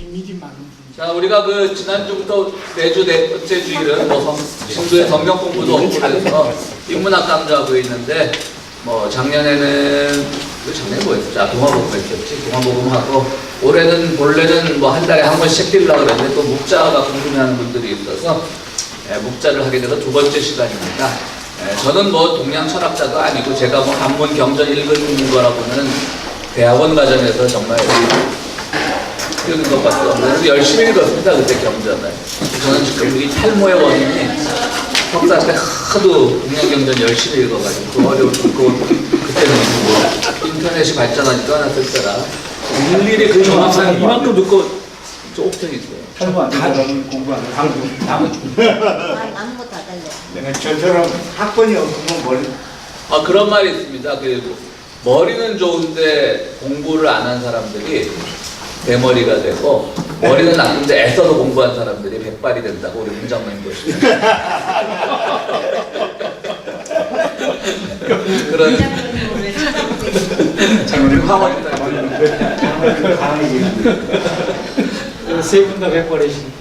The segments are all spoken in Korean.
비밀이 많은 분. 자, 우리가 그 지난주부터 매주 네 번째 주일은 뭐 신도의 성경 공부도 없고 그래서 인문학 강좌하고 있는데 뭐 작년에는 작년에 뭐 했었죠? 동화복음 했었지. 동화복음 하고 올해는 본래는 뭐 한 달에 한 번씩 시키려고 그랬는데 또 묵자가 궁금해하는 분들이 있어서 묵자를 하게 돼서 두 번째 시간입니다. 저는 뭐 동양 철학자도 아니고 제가 뭐 한문 경전 읽은 거라고는 대학원 과정에서 정말 읽은 것밖에 없는데 열심히 읽었습니다. 그때 경전을. 저는 지금 이 탈모의 원인이 석사 때 하도 동양 경전 열심히 읽어가지고 그 어려운 그때는 뭐 인터넷이 발전하니까 하나 쓸때라 일일이 그 정확한 이만큼 듣고 옥정이 있어요. 탈모 안 된다면 공부 안 하고 남은 거 다 달려. 저처럼 학번이 없으면 머리 그런 말이 있습니다. 그 머리는 좋은데 공부를 안 한 사람들이 대머리가 되고 머리는 나쁜데 애써서 공부한 사람들이 백발이 된다고 우리 문장님 보시죠. 그런 장모님 화원이다. 세분 다 백벌이시니.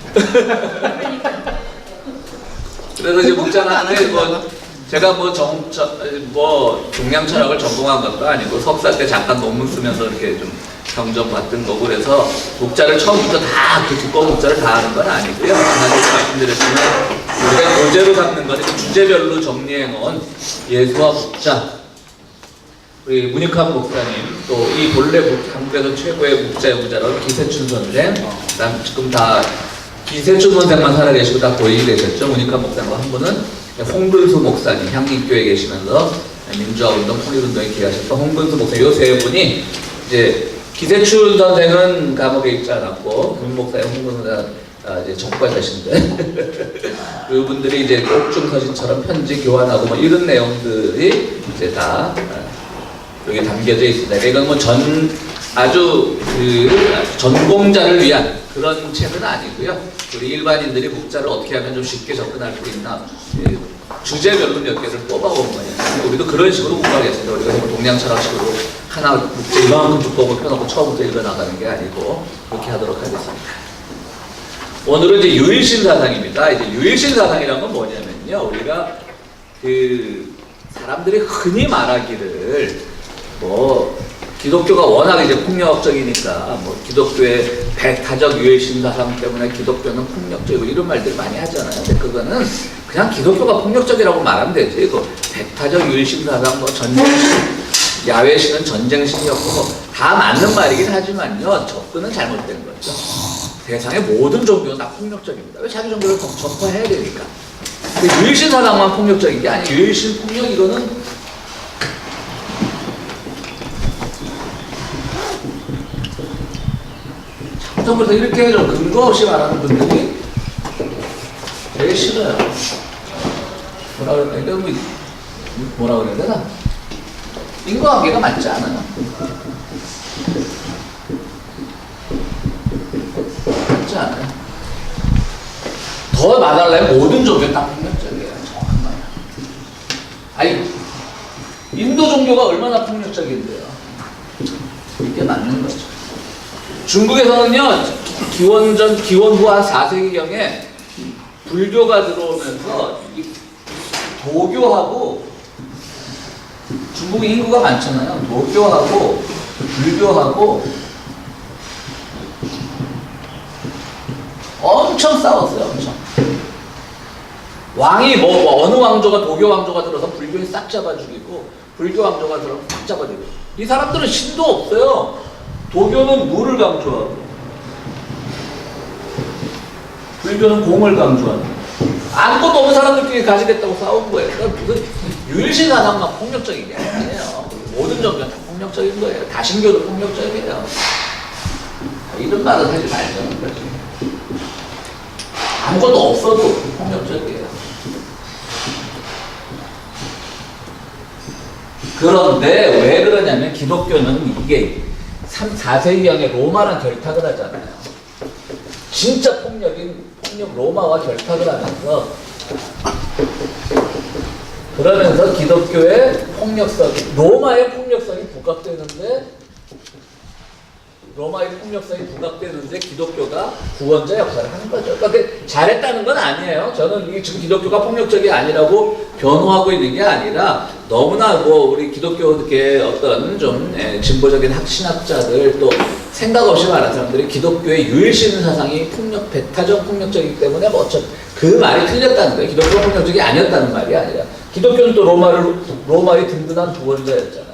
그래서 이제 묵자하는데 뭐 제가 뭐 동양 철학을 전공한 것도 아니고 석사 때 잠깐 논문 쓰면서 이렇게 좀 경전 받은 거고 그래서 묵자를 처음부터 다 그 두꺼운 묵자를 다 하는 건 아니고요. 지난주에 말씀드렸지만 우리가 교재로 잡는 거는 주제별로 정리해 놓은 예수와 묵자. 우리 문익환 목사님 또 이 본래 한국에서 최고의 묵자 연구자로 기세춘 선생, 그다음 지금 다 기세춘 선생만 살아계시고 다 고인이 되셨죠. 문익환 목사님과 한 분은 홍근수 목사님, 향림교회에 계시면서 민주화운동, 통일운동에 기여하셨던 홍근수 목사님, 이 세 분이 이제 기세춘 선생은 감옥에 있지 않았고 문 목사님, 홍근수 선생은 이제 적발자신데 그분들이 이제 옥중 서신처럼 편지 교환하고 뭐 이런 내용들이 이제 다 여기 담겨져 있습니다. 이건 뭐 아주 전공자를 위한 그런 책은 아니고요. 우리 일반인들이 묵자를 어떻게 하면 좀 쉽게 접근할 수 있나 주제별로 몇 개를 뽑아온 거예요. 우리도 그런 식으로 공부하겠습니다. 우리가 동양 철학식으로 하나 묵자 이만큼 두꺼운 거 펴놓고 처음부터 읽어나가는 게 아니고 그렇게 하도록 하겠습니다. 오늘은 이제 유일신 사상입니다. 이제 유일신 사상이란 건 뭐냐면요. 우리가 그 사람들이 흔히 말하기를 뭐 기독교가 워낙 이제 폭력적이니까 뭐 기독교의 배타적 유일신 사상 때문에 기독교는 폭력적이고 이런 말들 많이 하잖아요. 근데 그거는 그냥 기독교가 폭력적이라고 말하면 되지. 그 배타적 유일신 사상, 뭐 전쟁신, 야외신은 전쟁신이었고 뭐 다 맞는 말이긴 하지만요. 접근은 잘못된 거죠. 세상의 모든 종교는 다 폭력적입니다. 왜 자기 종교를 전파해야 되니까. 근데 유일신 사상만 폭력적인 게 아니에요. 유일신 폭력 이거는 그래서 이렇게 좀 근거 없이 말하는 분들이 제일 싫어요. 뭐라 그래야 되나? 인과관계가 맞지 않아요. 맞지 않아요. 더 말하려면 모든 종교는 다 폭력적이에요. 정확한 말이야. 아니, 인도 종교가 얼마나 폭력적인데요. 이게 맞는 거죠. 중국에서는요, 기원후 한 4세기경에 불교가 들어오면서 도교하고 중국의 인구가 많잖아요. 도교하고 불교하고 엄청 싸웠어요. 엄청. 왕이 어느 왕조가 도교 왕조가 들어서 불교에 싹 잡아 죽이고 불교 왕조가 들어서 싹 잡아 죽이고 이 사람들은 신도 없어요. 도교는 물을 강조하고 불교는 공을 강조하고 아무것도 없는 사람들끼리 가지겠다고 싸운 거예요. 그러니까 무슨 유일신 사상만 폭력적인 게 아니에요. 모든 종교는 다 폭력적인 거예요. 다신교도 폭력적이에요. 이런 말은 하지 말자는 거지. 아무것도 없어도 폭력적이에요. 그런데 왜 그러냐면 기독교는 이게 4세기경에 로마랑 결탁을 하잖아요. 진짜 폭력 로마와 결탁을 하면서 그러면서 기독교의 폭력성이 로마의 폭력성이 부각되는데 로마의 폭력성이 부각되는데 기독교가 구원자 역할을 하는 거죠. 그러니까 잘했다는 건 아니에요. 저는 이 지금 기독교가 폭력적이 아니라고 변호하고 있는 게 아니라 너무나 뭐 우리 기독교계 어떤 좀 진보적인 신학자들 또 생각 없이 말하는 사람들이 기독교의 유일신 사상이 배타적 폭력적이기 때문에 뭐 그 말이 틀렸다는 거예요. 기독교가 폭력적이 아니었다는 말이 아니라 기독교는 또 로마의 든든한 구원자였잖아요.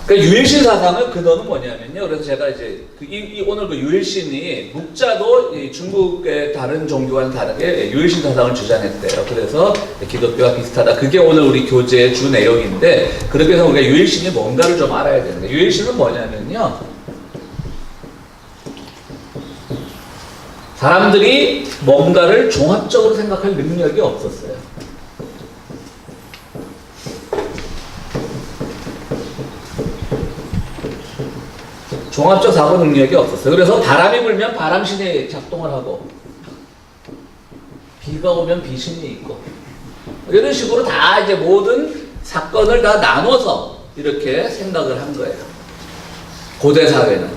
그러니까 유일신 사상의 근원은 뭐냐면요. 그래서 제가 이제 오늘 그 유일신이 묵자도 중국의 다른 종교와는 다르게 유일신 사상을 주장했대요. 그래서 기독교와 비슷하다. 그게 오늘 우리 교재의 주 내용인데 그렇게 해서 우리가 유일신이 뭔가를 좀 알아야 되는데 유일신은 뭐냐면요. 사람들이 뭔가를 종합적으로 생각할 능력이 없었어요. 종합적 사고 능력이 없었어요. 그래서 바람이 불면 바람신이 작동을 하고 비가 오면 비신이 있고 이런 식으로 다 이제 모든 사건을 다 나눠서 이렇게 생각을 한 거예요. 고대 사회는.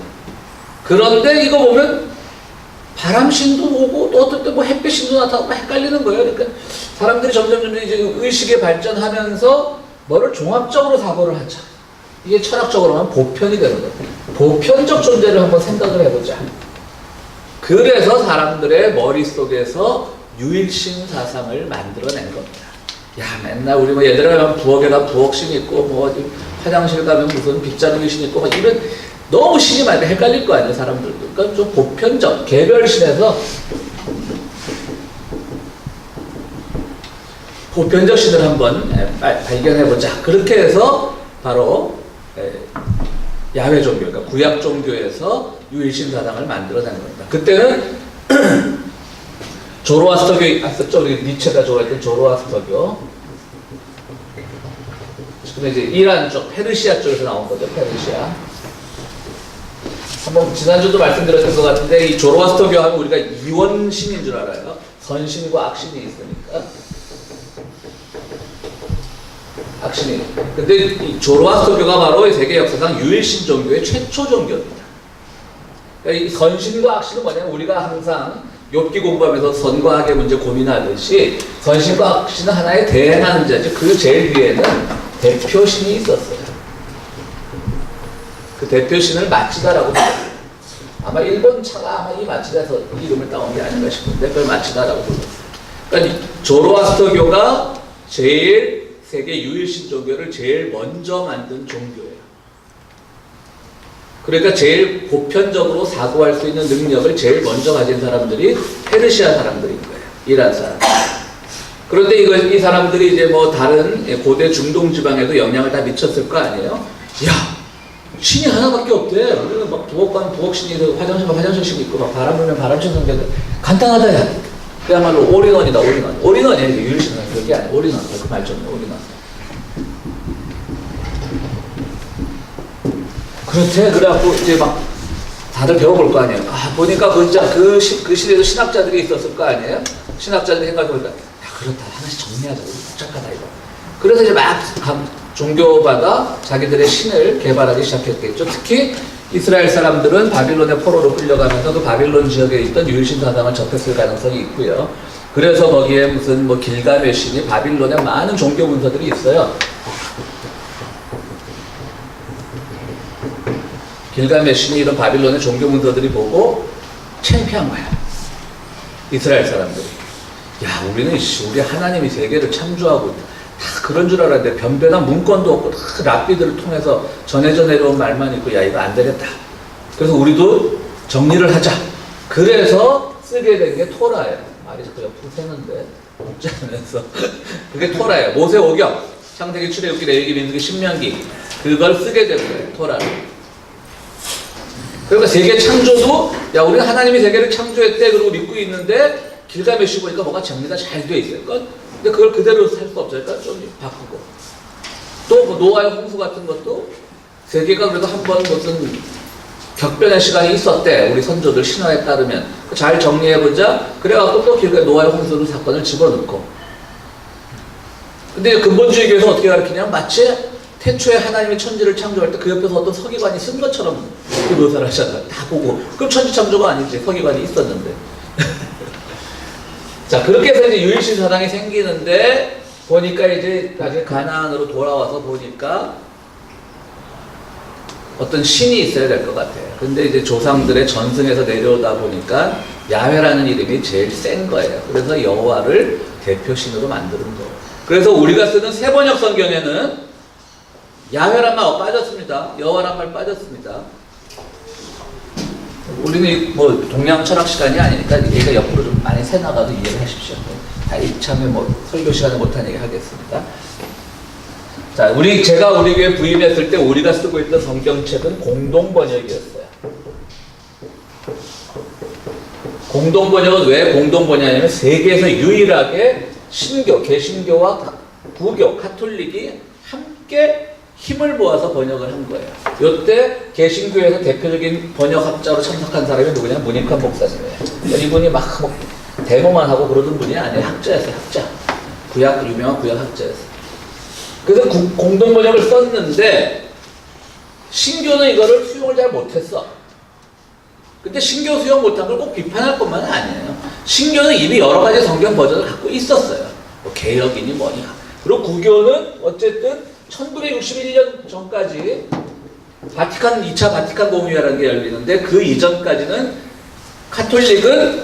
그런데 이거 보면 바람신도 오고 또 어떨 때 뭐 햇빛신도 나타나고 헷갈리는 거예요. 그러니까 사람들이 점점 이제 의식이 발전하면서 뭐를 종합적으로 사고를 하자. 이게 철학적으로 하면 보편이 되는 거예요. 보편적 존재를 한번 생각을 해보자. 그래서 사람들의 머릿속에서 유일신 사상을 만들어낸 겁니다. 야, 맨날 우리 뭐 얘들아 가면 부엌에 가면 부엌신 있고 뭐 어디 화장실 가면 무슨 빗자루 신 있고 막 이런 너무 신이 많은데 헷갈릴 거 아니에요, 사람들도. 그러니까 좀 보편적, 개별신에서 보편적 신을 한번 발견해보자. 그렇게 해서 바로 야훼 종교, 그러니까 구약 종교에서 유일신 사상을 만들어낸 겁니다. 그때는 조로아스터교 있었죠. 우리 니체가 좋아했던 조로아스터교. 근데 이제 이란 쪽, 페르시아 쪽에서 나온 거죠. 페르시아. 한번 지난주도 말씀드렸던 것 같은데 이 조로아스터교 하면 우리가 이원신인 줄 알아요. 선신과 악신이 있으니까. 악신이. 근데 이 조로아스터교가 바로 세계 역사상 유일신 종교의 최초 종교입니다. 그러니까 이 선신과 악신은 뭐냐면 우리가 항상 욥기 공부하면서 선과 악의 문제 고민하듯이 선신과 악신은 하나의 대행하는 자죠. 그 제일 위에는 대표신이 있었어요. 그 대표신을 마치다라고 불렀어요. 아마 일본 차가 아마 이 마치다에서 이름을 따온 게 아닌가 싶은데 그걸 마치다라고 불렀어요. 그러니까 조로아스터교가 제일 세계 유일신 종교를 제일 먼저 만든 종교예요. 그러니까 제일 보편적으로 사고할 수 있는 능력을 제일 먼저 가진 사람들이 페르시아 사람들인 거예요. 이란 사람. 그런데 이 사람들이 이제 뭐 다른 고대 중동 지방에도 영향을 다 미쳤을 거 아니에요? 야, 신이 하나밖에 없대. 우리는 막 부엌 가면 부엌신이 화장실 가면 화장실신 있고 막 바람 불면 바람신 성경 간단하다 야. 그야말로 올인원이다. 올인원이 유일신은 그게 아니야. 올인원. 그 말 좀 올인원. 그렇대. 그래갖고 이제 막 다들 배워볼 거 아니에요. 아, 보니까 그 시대에도 신학자들이 있었을 거 아니에요? 신학자들이 생각해보니까, 야, 그렇다. 하나씩 정리하자. 복잡하다, 이거. 그래서 이제 막 종교마다 자기들의 신을 개발하기 시작했겠죠. 특히 이스라엘 사람들은 바빌론의 포로로 끌려가면서 그 바빌론 지역에 있던 유일신 사상을 접했을 가능성이 있고요. 그래서 거기에 무슨 뭐 길가메신이 바빌론에 많은 종교 문서들이 있어요. 길가메신이 이런 바빌론의 종교 문서들이 보고 창피한 거야. 이스라엘 사람들이. 야, 우리 하나님이 세계를 창조하고 다 그런 줄 알았는데 변변한 문건도 없고 다 랍비들을 통해서 전해져 내려온 말만 있고 야, 이거 안 되겠다. 그래서 우리도 정리를 하자. 그래서 쓰게 된 게 토라예요. 말이 자꾸 옆으로 새는데 웃지 않으면서 그게 토라예요. 모세 오경, 창세기, 출애굽기, 레위기, 민수기, 신명기 그걸 쓰게 된 거예요. 토라를. 그러니까 세계 창조도 야, 우리는 하나님이 세계를 창조했대 그러고 믿고 있는데 길가메시 보니까 뭐가 정리가 잘 돼 있어요. 근데 그걸 그대로 살 수 없으니까 좀 바꾸고. 또 뭐 노아의 홍수 같은 것도 세계가 그래도 한번 무슨 격변의 시간이 있었대. 우리 선조들 신화에 따르면. 잘 정리해보자. 그래갖고 또 노아의 홍수 사건을 집어넣고. 근데 근본주의교에서 어떻게 가르치냐면 마치 태초에 하나님이 천지를 창조할 때 그 옆에서 어떤 서기관이 쓴 것처럼 그 묘사를 하잖아요. 다 보고. 그럼 천지 창조가 아니지. 서기관이 있었는데. 자, 그렇게 해서 이제 유일신 사당이 생기는데 보니까 이제 나중에 가나안으로 돌아와서 보니까 어떤 신이 있어야 될 것 같아요. 근데 이제 조상들의 전승에서 내려오다 보니까 야훼라는 이름이 제일 센 거예요. 그래서 여호와를 대표신으로 만드는 거예요. 그래서 우리가 쓰는 세번역 성경에는 야훼란 말 빠졌습니다. 여호와란 말 빠졌습니다. 우리는 뭐 동양 철학 시간이 아니니까 얘가 옆으로 좀 많이 새나가도 이해를 하십시오. 다 이참에 뭐 설교 시간에 못한 얘기 하겠습니다. 자, 제가 우리 교회 부임했을 때 우리가 쓰고 있던 성경책은 공동번역이었어요. 공동번역은 왜 공동번역이냐면 세계에서 유일하게 신교, 개신교와 부교, 카톨릭이 함께 힘을 모아서 번역을 한 거예요. 요때 개신교에서 대표적인 번역학자로 참석한 사람이 누구냐? 문익환 목사님이에요. 이분이 막 데모만 하고 그러던 분이 아니에요. 학자였어요. 학자. 유명한 구약 학자였어요. 그래서 공동번역을 썼는데 신교는 이거를 수용을 잘 못했어. 근데 신교 수용 못한 걸 꼭 비판할 것만은 아니에요. 신교는 이미 여러 가지 성경 버전을 갖고 있었어요. 뭐 개혁이니 뭐니. 그리고 구교는 어쨌든 1961년 전까지 2차 바티칸 공의회라는 게 열리는데 그 이전까지는 카톨릭은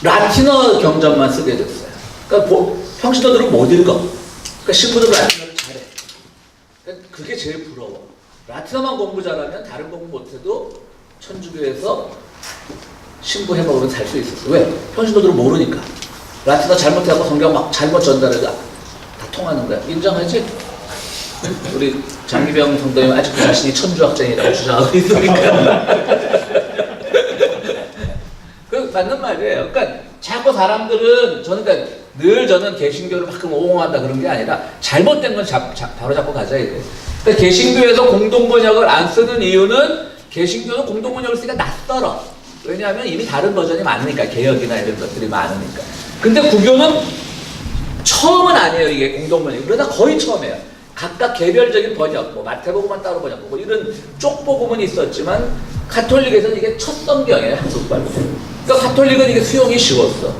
라틴어 경전만 쓰게 됐어요. 그러니까 평신도들은 못 읽어. 그러니까 신부들은 라틴어를 잘해. 그러니까 그게 제일 부러워. 라틴어만 공부 잘하면 다른 공부 못해도 천주교에서 신부 해먹으면 살 수 있었어. 왜? 평신도들은 모르니까. 라틴어 잘못해갖고 성경 막 잘못 전달해도 다 통하는 거야. 인정하지? 우리 장기병 성도님 아직도 자신이 천주학자이라고 주장하고 있으니까. 그 맞는 말이에요. 그러니까 자꾸 사람들은 저는 개신교를 막 옹호한다 그런 게 아니라 잘못된 건 바로 잡고 가자 이거예요. 그러니까 개신교에서 공동번역을 안 쓰는 이유는 개신교는 공동번역을 쓰기가 낯설어. 왜냐하면 이미 다른 버전이 많으니까 개혁이나 이런 것들이 많으니까. 근데 구교는 처음은 아니에요. 이게 공동번역. 그러다 거의 처음이에요. 각각 개별적인 번역, 뭐 마태복음만 따로 번역하고 이런 쪽복음은 있었지만 카톨릭에서는 이게 첫 성경이에요. 한국말로. 그러니까 카톨릭은 이게 수용이 쉬웠어.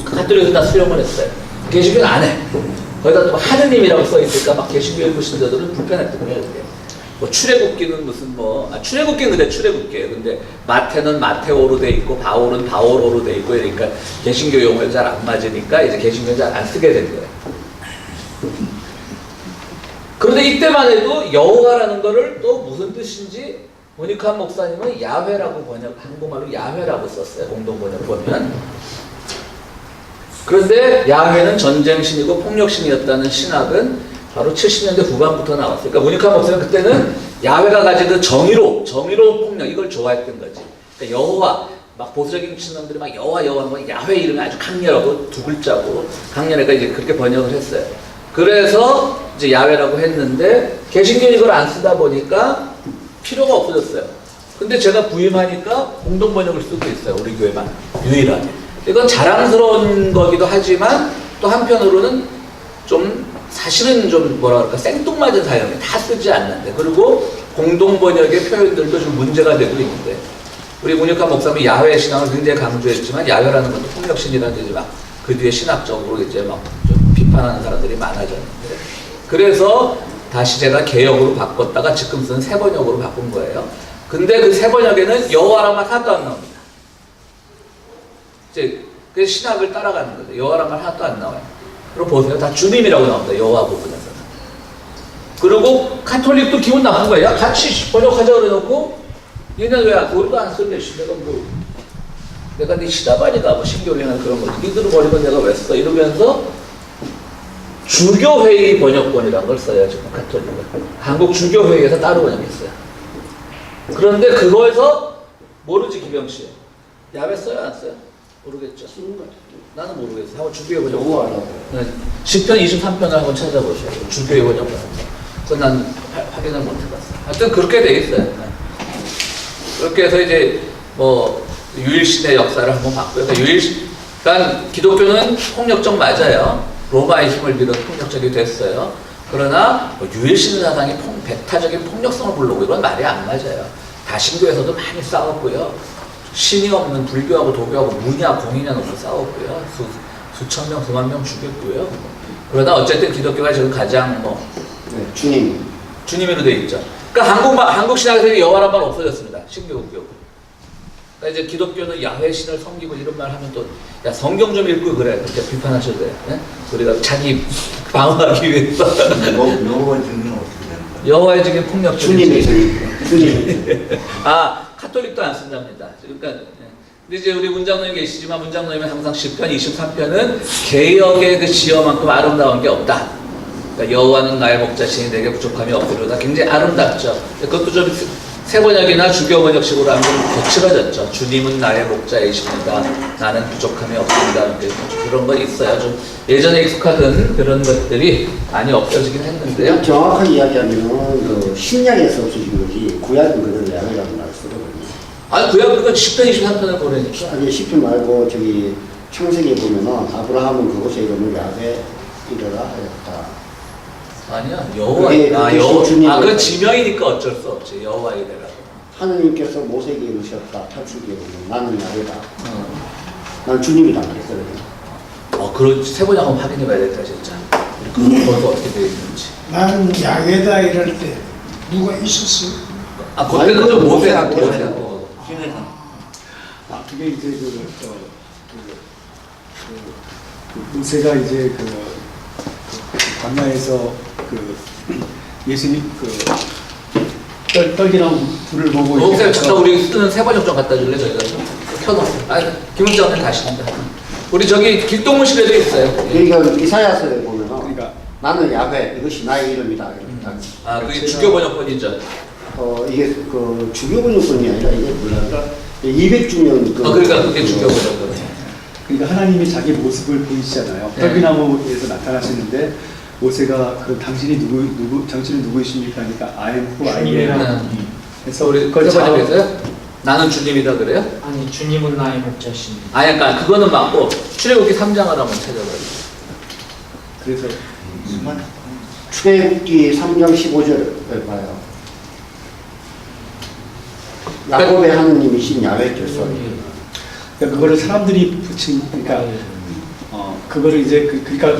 카톨릭은 다 수용을 했어요. 개신교는 안 해. 거기다 또 하느님이라고 써있으니까 막 개신교 읽으신 자들은 불편했던 거예요. 뭐 출애굽기는 무슨 출애굽기는 근데 출애굽기예요. 근데 마태는 마테오로 돼 있고 바울은 바오로로 돼 있고 이러니까 개신교 용어가 잘 안 맞으니까 이제 개신교는 잘 안 쓰게 된 거예요. 그런데 이때만 해도 여호와라는 거를 또 무슨 뜻인지 문익환 목사님은 야훼라고 한국말로 야훼라고 썼어요. 공동번역 보면. 그런데 야훼는 전쟁신이고 폭력신이었다는 신학은 바로 70년대 후반부터 나왔어요. 그러니까 문익환 목사님은 그때는 야훼가 가지는 정의로운 폭력 이걸 좋아했던 거지. 그러니까 여호와 막 보수적인 신앙들이 막 여호와 뭐 야훼 이름이 아주 강렬하고 두 글자고 강렬하니까 이제 그렇게 번역을 했어요. 그래서 이제 야훼라고 했는데 개신교는 이걸 안 쓰다 보니까 필요가 없어졌어요. 근데 제가 부임하니까 공동번역을 쓰고 있어요. 우리 교회만 유일하게. 이건 자랑스러운 거기도 하지만 또 한편으로는 좀 사실은 좀 뭐라 그럴까 생뚱맞은 사용이 다 쓰지 않는데 그리고 공동번역의 표현들도 좀 문제가 되고 있는데 우리 문익환 목사님이 야훼 신앙을 굉장히 강조했지만 야훼라는 것도 폭력신이라는 뜻이 막 그 뒤에 신학적으로 이제 막 좀 비판하는 사람들이 많아졌는데 그래서 다시 제가 개역으로 바꿨다가 지금 쓰는 세번역으로 바꾼 거예요. 근데 그 세번역에는 여호와란 말 하나도 안 나옵니다. 이제 그 신학을 따라가는 거죠. 여호와란 말 하나도 안 나와요. 그리고 보세요. 다 주님이라고 나옵니다. 여호와 부분에서는. 그리고 카톨릭도 기분 나쁜 거예요. 같이 번역하자 그래놓고 얘는 왜 우리도 안 쓸래? 내가 네 시다바니가 뭐 신교리나 그런 거 니들을 버리면 내가 왜 써? 이러면서 주교회의 번역본이라는 걸 써요. 지금 카톨릭은. 한국 주교회의에서 따로 번역했어요. 그런데 그거에서 모르지 기병씨. 야훼 써요? 안 써요? 모르겠죠. 나는 모르겠어요. 한번 주교회 번역. 시편 23편을 한번 찾아보세요. 주교회 번역본. 그건 난 확인을 못 해봤어요. 하여튼 그렇게 돼 있어요. 그렇게 해서 이제 뭐 유일신의 역사를 한번 봤고요. 그러니까 기독교는 폭력적 맞아요. 로마의 힘을 빌어 폭력적이 됐어요. 그러나 뭐 유일신 사상이 배타적인 폭력성을 부르고 이건 말이 안 맞아요. 다신교에서도 많이 싸웠고요. 신이 없는 불교하고 도교하고 무냐 공이냐 놓고 싸웠고요. 수천 명, 수만 명 죽였고요. 그러나 어쨌든 기독교가 지금 가장 네, 주님으로 되어 있죠. 그러니까 한국 신학에서 여호와란 말 없어졌습니다. 신교국교. 그러니까 이제 기독교는 야훼 신을 섬기고 이런 말 하면 또 야 성경 좀 읽고 그래 그렇게 비판하셔도 돼요. 네? 우리가 자기 방어하기 위해서 여호와 증인은 어떻게 되는 거예요? 여호와의 증인 폭력적인 주님이 증인. 주님. 아 카톨릭도 안 쓴답니다. 그러니까 근데 이제 우리 문장로님 계시지만 문장로님은 항상 시편 23편은 개역의 그 지어만큼 아름다운 게 없다. 그러니까 여호와는 나의 목자시니 내게 부족함이 없으리로다. 굉장히 아름답죠. 그것도 좀 세번역이나 주교번역식으로 하면 좀 거칠어졌죠. 주님은 나의 목자이십니다. 나는 부족함이 없습니다. 그런 거 있어요. 좀 예전에 익숙하던 그런 것들이 많이 없어지긴 했는데요. 정확하게 이야기하면 그 신약에서 없어진 거지 구약은 그대로 야훼라고 말 쓰거든요. 아니 구약 그건 10편 23편을 보내니까. 아니 10편 말고 저기 창세기에 보면은 아브라함은 그곳에 이름을 야훼이라 하였다. 아니야 여호와. 그건 지명이니까 어쩔 수 없지. 여호와 이래라고. 하느님께서 모세에게 이르셨다. 탈출기에 보면 나는 야훼다. 난 주님이다 그랬거든요. 그런 세번역 한번 확인해 봐야겠다 진짜. 거기서 어떻게 되어 있는지. 나는 야외다 이럴 때 누가 있었어? 그때는 좀 모세하고. 신의 상. 그게 이제 모세가 이제 광야에서 예수님 떡이랑 불을 보고 모세 잠깐 우리 쓰는 세번역 좀 갖다 줄래 저희가 좀 켜놓고. 김은정은 다시 한다. 우리 저기 길동문실에도 있어요. 그러니까 이사야서에 보면은 그러니까 나는 야훼 이것이 나의 이름이다. 그게 주교 번역본이죠. 이게 그 주교 번역본이 아니라 이게 뭐랄까 200주년 그러니까 그게 주교 번역본. 그러니까 하나님이 자기 모습을 보이시잖아요. 네. 떡이나무에서 나타나시는데 모세가 당신이 당신은 누구이십니까? 하니까 I am who I am. 그래서 우리 그걸 번역해서요? 나는 주님이다 그래요? 아니 주님은 나의 목자십니다. 그러니까 그거는 맞고 출애굽기 3장을 한번 찾아봐요. 그래서 출애굽기 3장 15절을 봐요. 야곱의 하느님이신 야훼께서 그러니까 그거를 사람들이 붙인 그러니까 그거를 이제 그러니까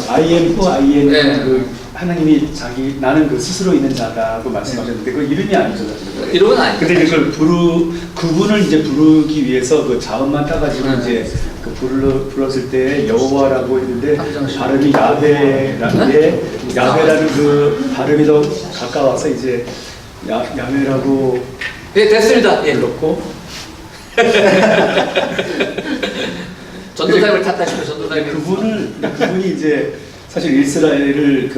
I am who I am 네. 하나님이 나는 스스로 있는 자다고 말씀하셨는데 그 이름이 아니죠. 이름은 아니죠. 근데 이걸 그분을 이제 부르기 위해서 그 자음만 따가지고 이제 불렀을 때 여호와라고 했는데 발음이 야훼라는데 야훼라는 그 발음이 더 가까워서 이제 야훼라고 됐습니다. 그렇고 전도사님을 탓하시면 전도사님이 그분이 이제 사실 이스라엘을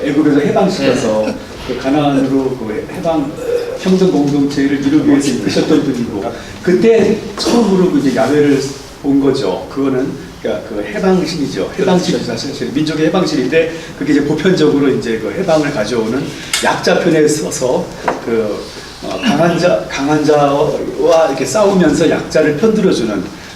애굽에서 해방시켜서 가나안으로 해방 평등 공동체를 이루기 위해서 이끄셨던 분이고 그때 처음으로 이제 야훼를 본 거죠. 그거는 그러니까 해방신이죠. 해방신 사실 민족의 해방신인데 그게 이제 보편적으로 이제 해방을 가져오는 약자편에 서서 강한 자와 이렇게 싸우면서 약자를 편들어주는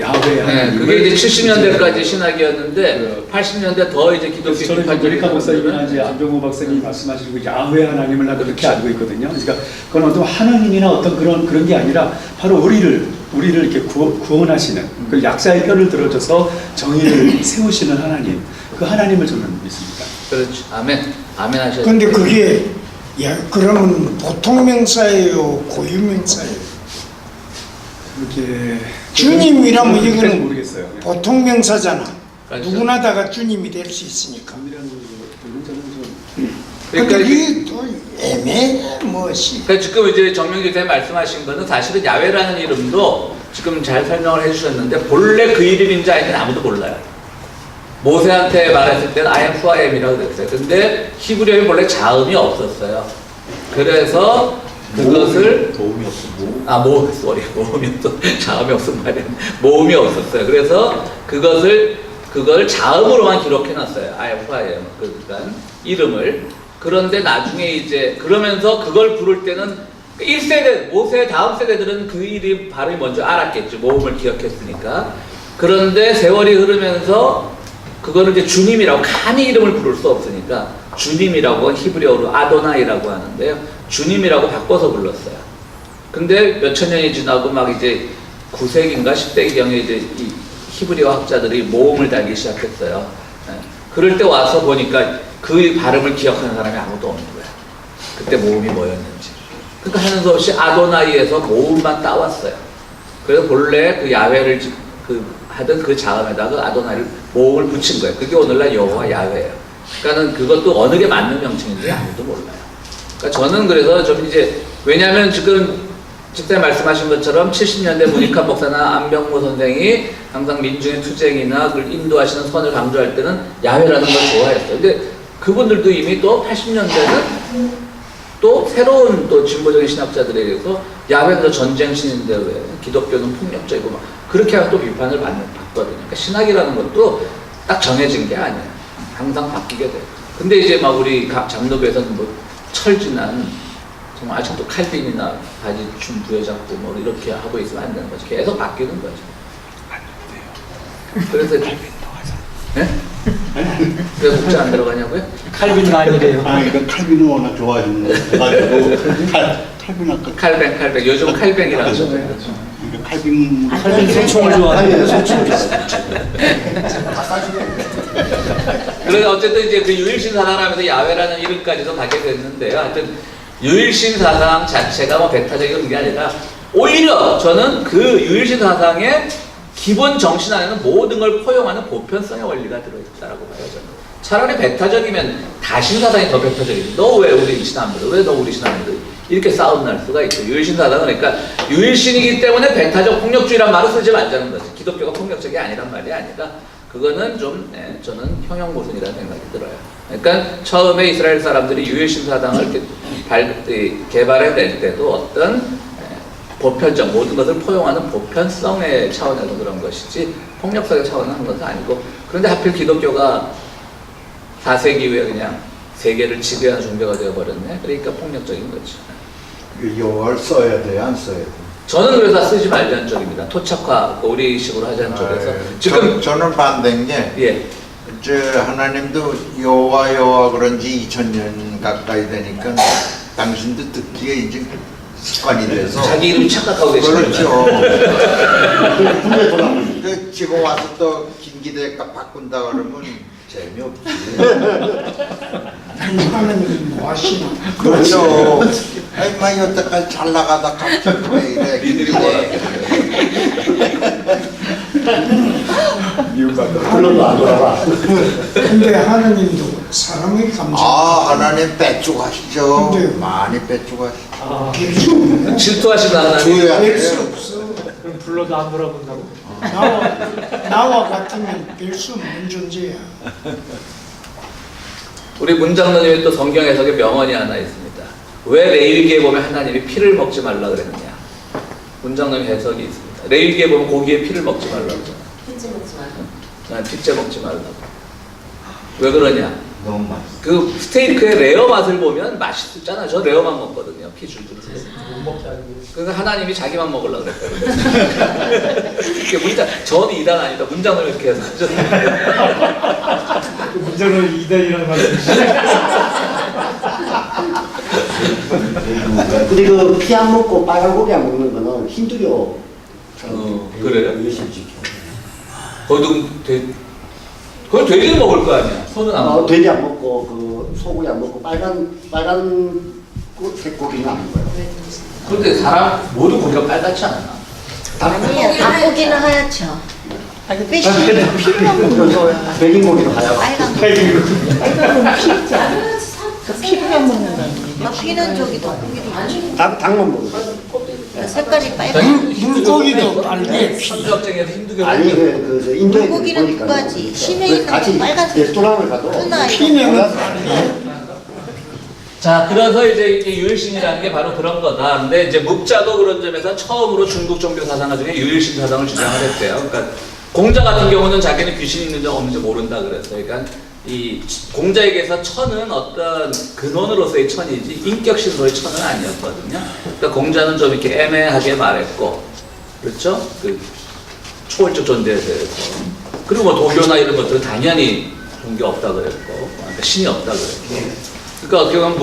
야훼 하나님. 그게 이제 70년대까지 신학이었는데 80년대 더 이제 기독교 저는 메리카 목사님이나 이제 안병호 박사님이 말씀하시고 야훼 하나님을 나도 그렇게 알고 있거든요. 그러니까 그건 어떤 하나님이나 어떤 그런 게 아니라 바로 우리를 이렇게 구원하시는 그 약자의 뼈를 들어줘서 정의를 세우시는 하나님. 그 하나님을 저는 믿습니다. 그렇죠. 아멘. 아멘 하셔야 근데 그게 그러면 보통 명사예요, 고유 명사예요? 그렇게 주님이라면 그렇게는 이거는 모르겠어요. 보통 명사잖아. 그렇죠. 누구나 다가 주님이 될 수 있으니까. 감이라는 저는 좀 근데 이게 또 애매해 뭐시. 그러니까 지금 이제 정명길 선생님 말씀하신 거는 사실은 야훼라는 이름도 지금 잘 설명을 해주셨는데 본래 그 이름인지 아닌지 아무도 몰라요. 모세한테 말했을 때는 I am who I am이라고 그랬어요. 근데 히브리어에 원래 자음이 없었어요. 그래서 그것을 도움이 없어. 모음이 없어. 자음이 없은 말이야. 모음이 없었어요. 그래서 그걸 자음으로만 기록해놨어요. I am who I am. 그러니까 이름을. 그런데 나중에 이제 그러면서 그걸 부를 때는 1세대 모세 다음 세대들은 그 이름 발음이 먼저 알았겠죠. 모음을 기억했으니까. 그런데 세월이 흐르면서 그거를 이제 주님이라고 감히 이름을 부를 수 없으니까 주님이라고 히브리어로 아도나이라고 하는데요. 주님이라고 바꿔서 불렀어요. 근데 몇천 년이 지나고 막 이제 9세기인가 10세기경에 이제 이 히브리어 학자들이 모음을 달기 시작했어요. 그럴 때 와서 보니까 그 발음을 기억하는 사람이 아무도 없는 거야. 그때 모음이 뭐였는지. 그러니까 하는 수 없이 아도나이에서 모음만 따왔어요. 그래서 본래 그 야훼를 하던 그 자음에다가 아도나이를 모음을 붙인 거예요. 그게 오늘날 여호와 야훼예요. 그러니까는 그것도 어느 게 맞는 명칭인지 아무도 몰라요. 그러니까 저는 그래서 좀 이제 왜냐하면 지금 직접 말씀하신 것처럼 70년대 문익환 목사나 안병무 선생이 항상 민중의 투쟁이나 그걸 인도하시는 선을 강조할 때는 야훼라는 걸 좋아했어요. 근데 그분들도 이미 또 80년대는 또 새로운 또 진보적인 신학자들에 의해서 야훼는 전쟁 신인데 왜 기독교는 폭력적이고 막 그렇게 하면 또 비판을 받거든요. 그러니까 신학이라는 것도 딱 정해진 게 아니에요. 항상 바뀌게 돼요. 근데 이제 막 우리 장로교에서는 뭐 철진한 정말 아직도 칼빈이나 바지춤 부여잡고 뭐 이렇게 하고 있으면 안 되는 거죠. 계속 바뀌는 거죠. 그래서 네? 왜 목자 안 들어가냐고요? 칼빈은 아니래요. 아니, 그러니까 칼빈을 워낙 좋아하시는 거 가지고 칼빈 아까 칼뱅. 요즘 칼뱅이라고 하죠. 그러니까 칼빈 칼빈 소총을 좋아하는데 소총을 그래서 어쨌든 이제 그 유일신 사상하면서 야훼라는 이름까지도 가게 됐는데요. 하여튼 유일신 사상 자체가 뭐 배타적인 게 아니라 오히려 저는 그 유일신 사상의 기본 정신 안에는 모든 걸 포용하는 보편성의 원리가 들어있다라고 봐요. 저는. 차라리 배타적이면 다신 사상이 더 배타적이지. 너 왜 우리 신 안 믿어? 왜 너 우리 신 안 믿어? 이렇게 싸움 날 수가 있죠. 유일신 사상은 그러니까 유일신이기 때문에 배타적 폭력주의란 말을 쓰지 말자는 거지. 기독교가 폭력적이 아니란 말이 아니라 그거는 좀 저는 형용모순이라는 생각이 들어요. 그러니까 처음에 이스라엘 사람들이 유일신 사상을 이렇게 개발해낼 때도 어떤 보편적 모든 것을 포용하는 보편성의 차원에서 그런 것이지 폭력성의 차원은 한 것은 아니고 그런데 하필 기독교가 4세기 후에 그냥 세계를 지배하는 종교가 되어버렸네. 그러니까 폭력적인 거죠. 요걸 써야 돼요, 안 써야 돼요? 저는 그래서 쓰지 말자는 쪽입니다. 토착화, 우리식으로 하자는 쪽에서. 지금 저는 반대인 게, 예. 하나님도 여호와 그런지 2000년 가까이 되니까 당신도 듣기에 이제 습관이 돼서 자기 이름 착각하고 계시는 그렇죠. 분명히 돌아오고 그 지금 와서 또 김기대가 바꾼다 그러면 재미없지. 하나님이 뭐 하시나? 그렇죠. 아니, 막 여태까지 잘 나가다 갑자기 왜 이래. 김기대. 불러도 안 돌아가. 근데 하나님도 사람의 감정. 하나님 빼죽하시죠. 근데- 많이 빼죽하시죠. 될수 없네. 질투하시는 하나님. 줘야 될수 돼요. 없어. 그럼 불러도 안 돌아본다고? 나와 같으면 될 수 없는 존재야. 우리 문장로님의 또 성경 해석에 명언이 하나 있습니다. 왜 레위기에 보면 하나님이 피를 먹지 말라 그랬느냐? 문장로님 해석이 있습니다. 레위기에 보면 고기에 피를 먹지 말라고 그러잖아. 핀지 먹지 말고. 핏째 먹지 말라고. 왜 그러냐? 너무 맛있어. 그 스테이크의 레어 맛을 보면 맛있잖아. 저 레어만 먹거든요. 피 줄줄. 그러니까 하나님이 자기만 먹으려고 그랬거든요. 이게 저는 이단 아니다. 문장을 이렇게 해서 문제는 이단이라는 말이지. 근데 그 피 안 먹고 빨간 고기 안 먹는 거는 힌두교 그래요? 유일신 지켜. 거기도 그걸 돼지는 먹을 거 아니야. 소는 안 먹어. 돼지 안 먹고 그 소고기 안 먹고 빨간 새고기는 안 먹어요. 그런데 사람 모두 고기가 빨갛지 않나? 아니에요. 닭고기는 하얗죠. 피로만 먹는 거야. 백인 고기도 하얗고. 빨간 거. 빨간 피지 않아. 그 피로만 먹는다는 거. 피는 저기 닭고기도 있지. 닭만 먹어요. 색깔이 빨간. 물고기도 빨개. 피. 선주학쟁이에서 힘들게 아니 그 인도에 물고기는 보니까 두 가지. 심해 있는 같이 건 빨간색. 레스토랑을 가도 크나 피는 이거. 빨개. 자, 그래서 이제 유일신이라는 게 바로 그런 거다. 근데 이제 묵자도 그런 점에서 처음으로 중국 종교 사상가 중에 유일신 사상을 주장을 했대요. 그러니까 공자 같은 경우는 자기는 귀신이 있는지 없는지 모른다 그랬어요. 그러니까 이 공자에게서 천은 어떤 근원으로서의 천이지 인격신으로의 천은 아니었거든요. 그러니까 공자는 좀 이렇게 애매하게 말했고, 그렇죠? 초월적 존재에 대해서. 그리고 뭐 도교나 이런 것들은 당연히 종교 없다 그랬고, 그러니까 신이 없다 그랬고. 그러니까 결국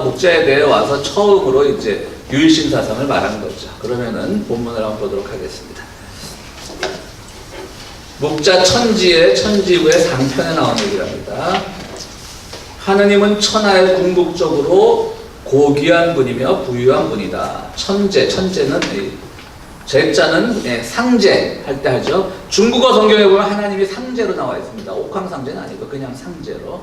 목자에 대해 와서 처음으로 이제 유일신 사상을 말한 거죠. 그러면은 본문을 한번 보도록 하겠습니다. 목자 천지의 천지구의 상편에 나온 얘기랍니다. 하느님은 천하의 궁극적으로 고귀한 분이며 부유한 분이다. 천재는 제자는 상제 할 때 하죠. 중국어 성경에 보면 하나님이 상제로 나와 있습니다. 옥황상제는 아니고 그냥 상제로.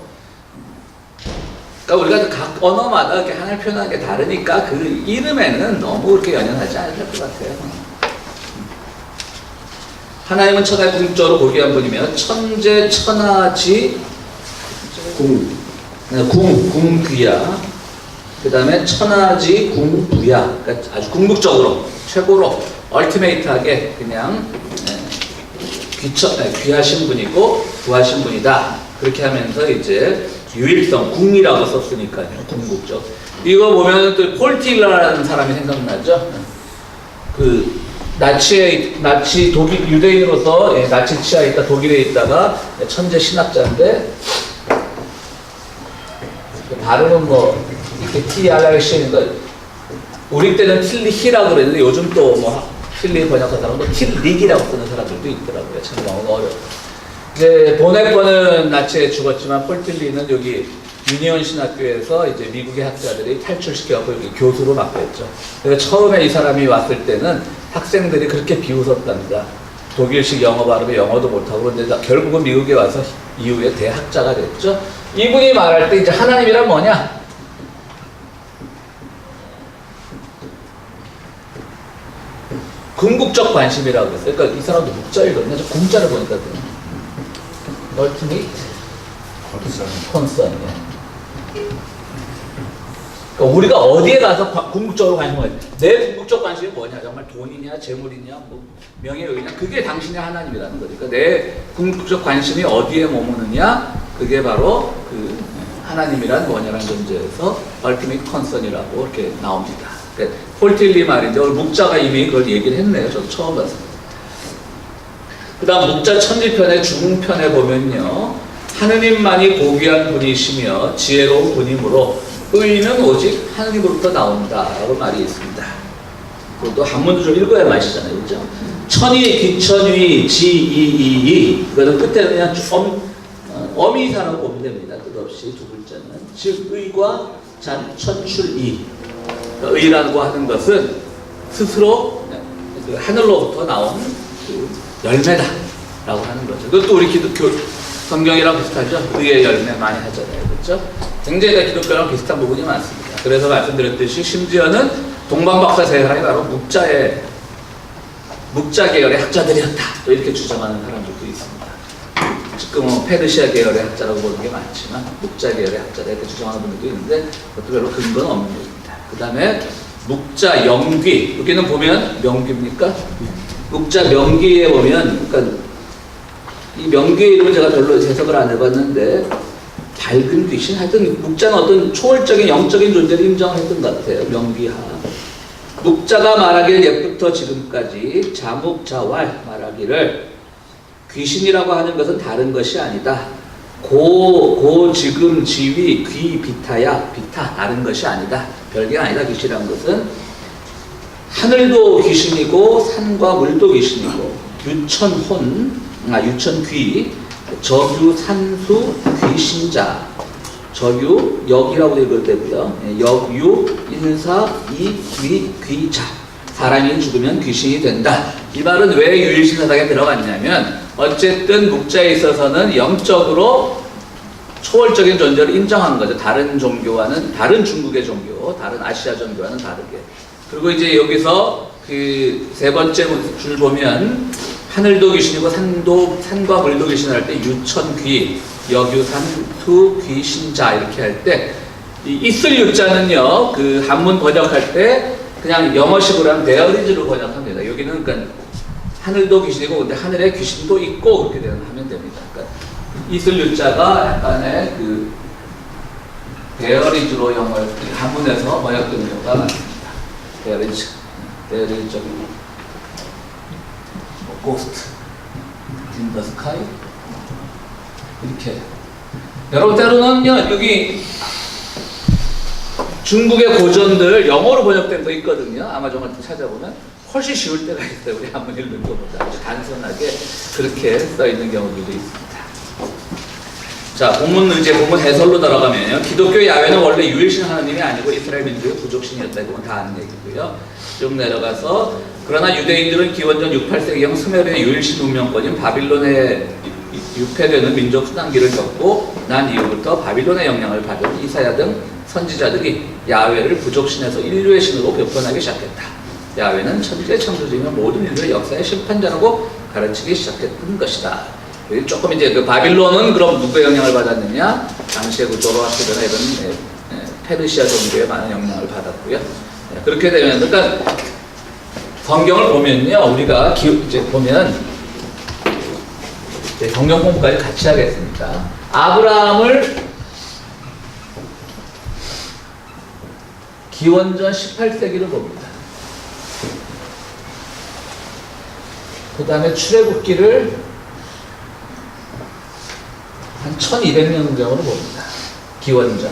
그러니까 우리가 각 언어마다 이렇게 하나님을 표현하는 게 다르니까 그 이름에는 너무 그렇게 연연하지 않아도 될 것 같아요. 하나님은 천하의 궁극적으로 고귀한 분이며 천재, 천하지, 궁귀야. 그 다음에 천하지, 궁부야. 그러니까 아주 궁극적으로, 최고로, 얼티메이트하게 그냥 귀하신 분이고 부하신 분이다. 그렇게 하면서 이제 유일성, 궁이라고 썼으니까요. 궁극적. 이거 보면 또 폴틸라라는 사람이 생각나죠? 나치 독일 유대인으로서 나치 치하에 있다 독일에 있다가 천재 신학자인데 발음은 뭐 이렇게 티알라시니까 우리 때는 틸리히라고 그랬는데 요즘 또 뭐 틸리 번역한 사람도 틸릭이라고 쓰는 사람들도 있더라고요. 참 너무 어려워. 이제 보네권은 나치에 죽었지만 폴틸리는 여기 유니온 신학교에서 이제 미국의 학자들이 탈출시켜갖고 여기 교수로 맡겼죠. 그래서 처음에 이 사람이 왔을 때는 학생들이 그렇게 비웃었답니다. 독일식 영어 발음에 영어도 못하고 그런데 결국은 미국에 와서 이후에 대학자가 됐죠. 이분이 말할 때 이제 하나님이란 뭐냐? 궁극적 관심이라고 그랬어요. 그러니까 이 사람도 묵자이거든요. 저 궁자를 보니까 ultimate concern. 그러니까 우리가 어디에 가서 궁극적으로 관심을 가지고 내 궁극적 관심이 뭐냐? 정말 돈이냐, 재물이냐, 뭐 명예욕이냐? 그게 당신의 하나님이라는 거니까 내 궁극적 관심이 어디에 머무느냐? 그게 바로 그 하나님이란 뭐냐라는 존재에서 ultimate concern이라고 이렇게 나옵니다. 그러니까 폴틸리 말인데 오늘 묵자가 이미 그걸 얘기를 했네요. 저도 처음 봤습니다. 그 다음 묵자 천지편의 중편에 보면요. 하느님만이 고귀한 분이시며 지혜로운 분이므로 의는 오직 하느님으로부터 나온다라고 말이 있습니다. 그것도 한문도 좀 읽어야 맛이잖아요. 그죠? 천이, 기천위, 지이이이 이거는 끝에는 그냥 어미사라고 보면 됩니다. 끝없이 두 글자는. 즉 의과 잔, 천출이. 의라고 하는 것은 스스로 그 하늘로부터 나온 그 열매다라고 하는 거죠. 그것도 우리 기독교 성경이랑 비슷하죠. 의의 열매 많이 하잖아요. 그렇죠? 굉장히 기독교랑 비슷한 부분이 많습니다. 그래서 말씀드렸듯이 심지어는 동방박사 세 사람이 바로 묵자 계열의 학자들이었다. 또 이렇게 주장하는 사람들도 있습니다. 지금 뭐 페르시아 계열의 학자라고 보는 게 많지만 묵자 계열의 학자다 이렇게 주장하는 분들도 있는데 그것도 별로 근거는 없는 거입니다. 그 다음에 묵자 영귀, 여기는 보면 명귀입니까? 묵자 명귀에 보면, 그러니까 이 명귀의 이름은 제가 별로 해석을 안 해봤는데 밝은 귀신, 하여튼 묵자는 어떤 초월적인 영적인 존재를 인정했던 것 같아요. 명귀하. 묵자가 말하길 옛부터 지금까지 자묵자왈 말하기를 귀신이라고 하는 것은 다른 것이 아니다. 지금 지위 귀 비타야 비타 다른 것이 아니다. 별게 아니다. 귀신이라는 것은 하늘도 귀신이고 산과 물도 귀신이고 유천귀 저유 산수 귀신자 저유 역이라고 읽을 때고요. 역유 인사 이귀 귀자 사람이 죽으면 귀신이 된다. 이 말은 왜 유일신사상에 들어갔냐면 어쨌든 묵자에 있어서는 영적으로 초월적인 존재를 인정한 거죠. 다른 종교와는, 다른 중국의 종교, 다른 아시아 종교와는 다르게. 그리고 이제 여기서 그 세 번째 줄 보면 하늘도 귀신이고 산과 물도 귀신 할 때 유천귀, 역유산수 귀신자 이렇게 할 때 이 있을 유자는요 그 한문 번역할 때 그냥 영어식으로 하면 데어리즈로 번역합니다. 여기는 그러니까 하늘도 귀신이고 근데 하늘에 귀신도 있고 그렇게 하면 됩니다. 그러니까 있을 유자가 약간의 그 데어리즈로 영어 한문에서 번역된 경우가 많습니다. 데어리즈 Ghost in the Sky 이렇게. 여러분 때로는요 여기 중국의 고전들 영어로 번역된 거 있거든요. 아마존 같은 데 찾아보면 훨씬 쉬울 때가 있어요. 우리 한번 읽는 것보다 아주 단순하게 그렇게 써 있는 경우들도 있습니다. 자, 본문 해설로 들어가면요. 기독교 야훼는 원래 유일신 하나님이 아니고 이스라엘 민족의 부족신이었다. 이건 다 아는 얘기고요. 쭉 내려가서 그러나 유대인들은 기원전 6, 8세기형 수메르의 유일신 운명권인 바빌론에 유폐되는 민족 순환기를 겪고 난 이후부터 바빌론의 영향을 받은 이사야 등 선지자들이 야훼를 부족신에서 인류의 신으로 표현하기 시작했다. 야훼는 천지의 창조주이며 모든 인류의 역사의 심판자라고 가르치기 시작했던 것이다. 여기 조금 이제 그 바빌론은 그럼 누구의 영향을 받았느냐? 당시에 그 조로아스터나 이런 페르시아 종교에 많은 영향을 받았고요. 그렇게 되면 그러니까 성경을 보면요, 우리가 이제 보면 성경 공부까지 같이 하겠습니다. 아브라함을 기원전 18세기를 봅니다. 그 다음에 출애굽기를 한 1200년경으로 봅니다. 기원전.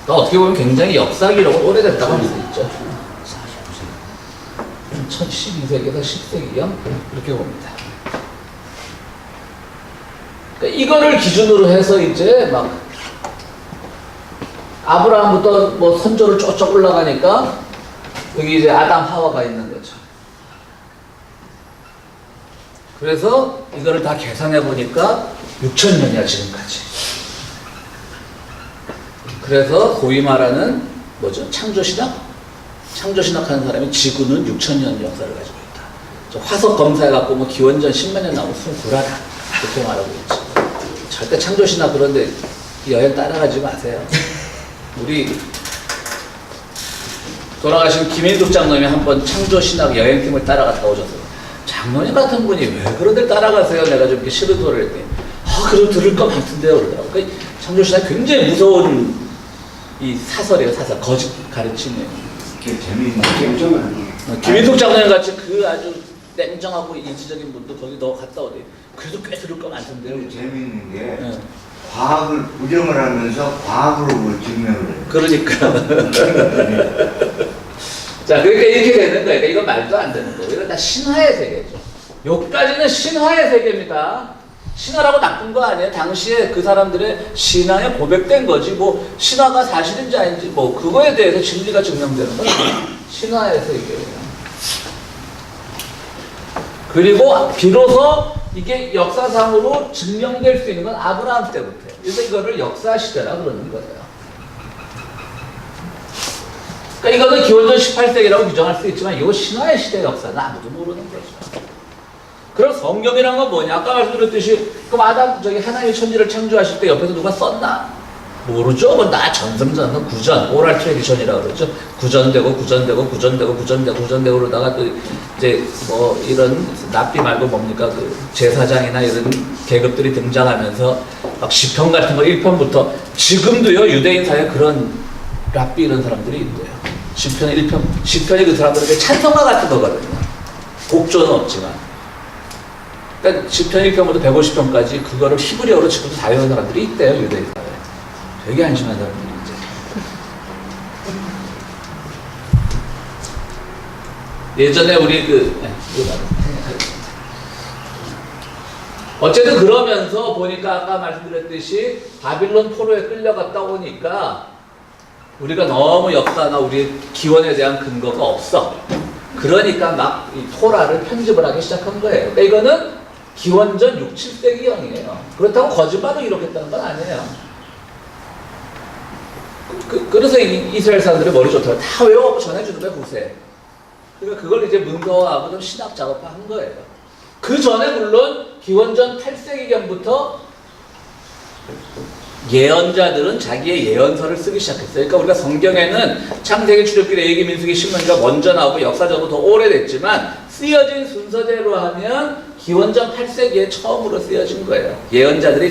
그러니까 어떻게 보면 굉장히 역사 기록은 오래됐다고 할 수 있죠. 12세기에서 10세기경 이렇게 봅니다. 그러니까 이거를 기준으로 해서 이제 막 아브라함부터 뭐 선조를 쭉쭉 올라가니까 여기 이제 아담 하와가 있는 거죠. 그래서 이거를 다 계산해 보니까 6,000년이야 지금까지. 그래서 소위 말하는 뭐죠? 창조신학? 창조신학 하는 사람이 지구는 6,000년 역사를 가지고 있다. 저 화석 검사해갖고 뭐 기원전 10만 년 나오면 순 불하다. 그렇게 말하고 있지. 절대 창조신학 그런데 여행 따라가지 마세요. 우리 돌아가신 김인숙 장로님이 한번 창조신학 여행팀을 따라갔다 오셨어요. 장로님 같은 분이 왜 그런 데를 따라가세요? 내가 좀 이렇게 싫은 소리를 했더니 그럼 들을 것 같은데요 그러더라고요. 그러니까 창조신학 굉장히 무서운 이 사설이에요. 사설. 거짓 가르치는. 그게 재미있는 김인숙 장로님 같이 그 아주 냉정하고 이지적인 분도 거기 너 갔다 오대. 그래도 꽤 들을 거 많던데요. 게 재미있는 게 네. 과학을 부정을 하면서 과학으로 그걸 증명을 해요. 그러니까. 자, 그러니까 이렇게 되는 거예요. 그러니까 이건 말도 안 되는 거예요. 이건 다 신화의 세계죠. 여기까지는 신화의 세계입니다. 신화라고 나쁜 거 아니에요. 당시에 그 사람들의 신화에 고백된 거지. 뭐 신화가 사실인지 아닌지 뭐 그거에 대해서 진리가 증명되는 건 신화의 세계예요. 그리고 비로소 이게 역사상으로 증명될 수 있는 건 아브라함 때부터예요. 그래서 이거를 역사 시대라 그러는 거예요. 그러니까 이거는 기원전 18세기라고 규정할 수 있지만 이거 신화의 시대 역사는 아무도 모르는 거죠. 그럼 성경이란 건 뭐냐? 아까 말씀드렸듯이 그럼 아담 하나님이 천지를 창조하실 때 옆에서 누가 썼나? 모르죠. 뭐 나 전승전승 구전, 오랄 트레디션이라고 그러죠. 구전되고 그러다가 또 이제 뭐 이런 납비 말고 뭡니까 그 제사장이나 이런 계급들이 등장하면서 막 시편 같은 거 1편부터 지금도요 유대인 사이에 그런 랍비 이런 사람들이 있대요. 시편의 1편, 시편이 그 사람들에게 찬송가 같은 거거든요. 곡조는 없지만. 그러니까 시편 1편부터 150편까지 그거를 히브리어로 지금도 다 외우는 사람들이 있대요 유대인 사이에. 되게 안심한 사람들이 이제. 예전에 우리 어쨌든 그러면서 보니까 아까 말씀드렸듯이 바빌론 포로에 끌려갔다 오니까 우리가 너무 역사나 우리 기원에 대한 근거가 없어. 그러니까 막 이 토라를 편집을 하기 시작한 거예요. 그러니까 이거는 기원전 6, 7세기형이에요. 그렇다고 거짓말로 기록했다는 건 아니에요. 그래서 이스라엘 사람들이 머리 좋다고 다 외워갖고 전해주는 거예요, 곳에. 그러니까 그걸 이제 문서화하고 좀 신학 작업한 거예요. 그 전에 물론 기원전 8세기경부터 예언자들은 자기의 예언서를 쓰기 시작했어요. 그러니까 우리가 성경에는 창세기, 출애굽기, 레위기, 민수기, 신명기가 먼저 나오고 역사적으로 더 오래됐지만 쓰여진 순서대로 하면 기원전 8세기에 처음으로 쓰여진 거예요. 예언자들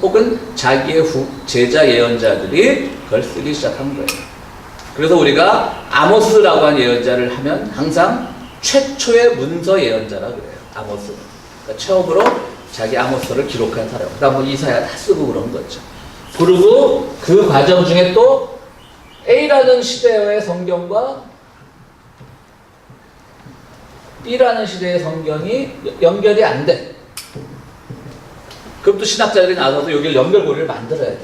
혹은 자기의 제자 예언자들이 그걸 쓰기 시작한 거예요. 그래서 우리가 아모스라고 하는 예언자를 하면 항상 최초의 문서 예언자라 그래요. 아모스. 그러니까 처음으로 자기 아모스를 기록한 사람. 그다음 뭐 이사야 다 쓰고 그런 거죠. 그리고 그 과정 중에 또 A라는 시대의 성경과 B라는 시대의 성경이 연결이 안 돼. 그럼 또 신학자들이 나서서 여기를 연결고리를 만들어야 돼.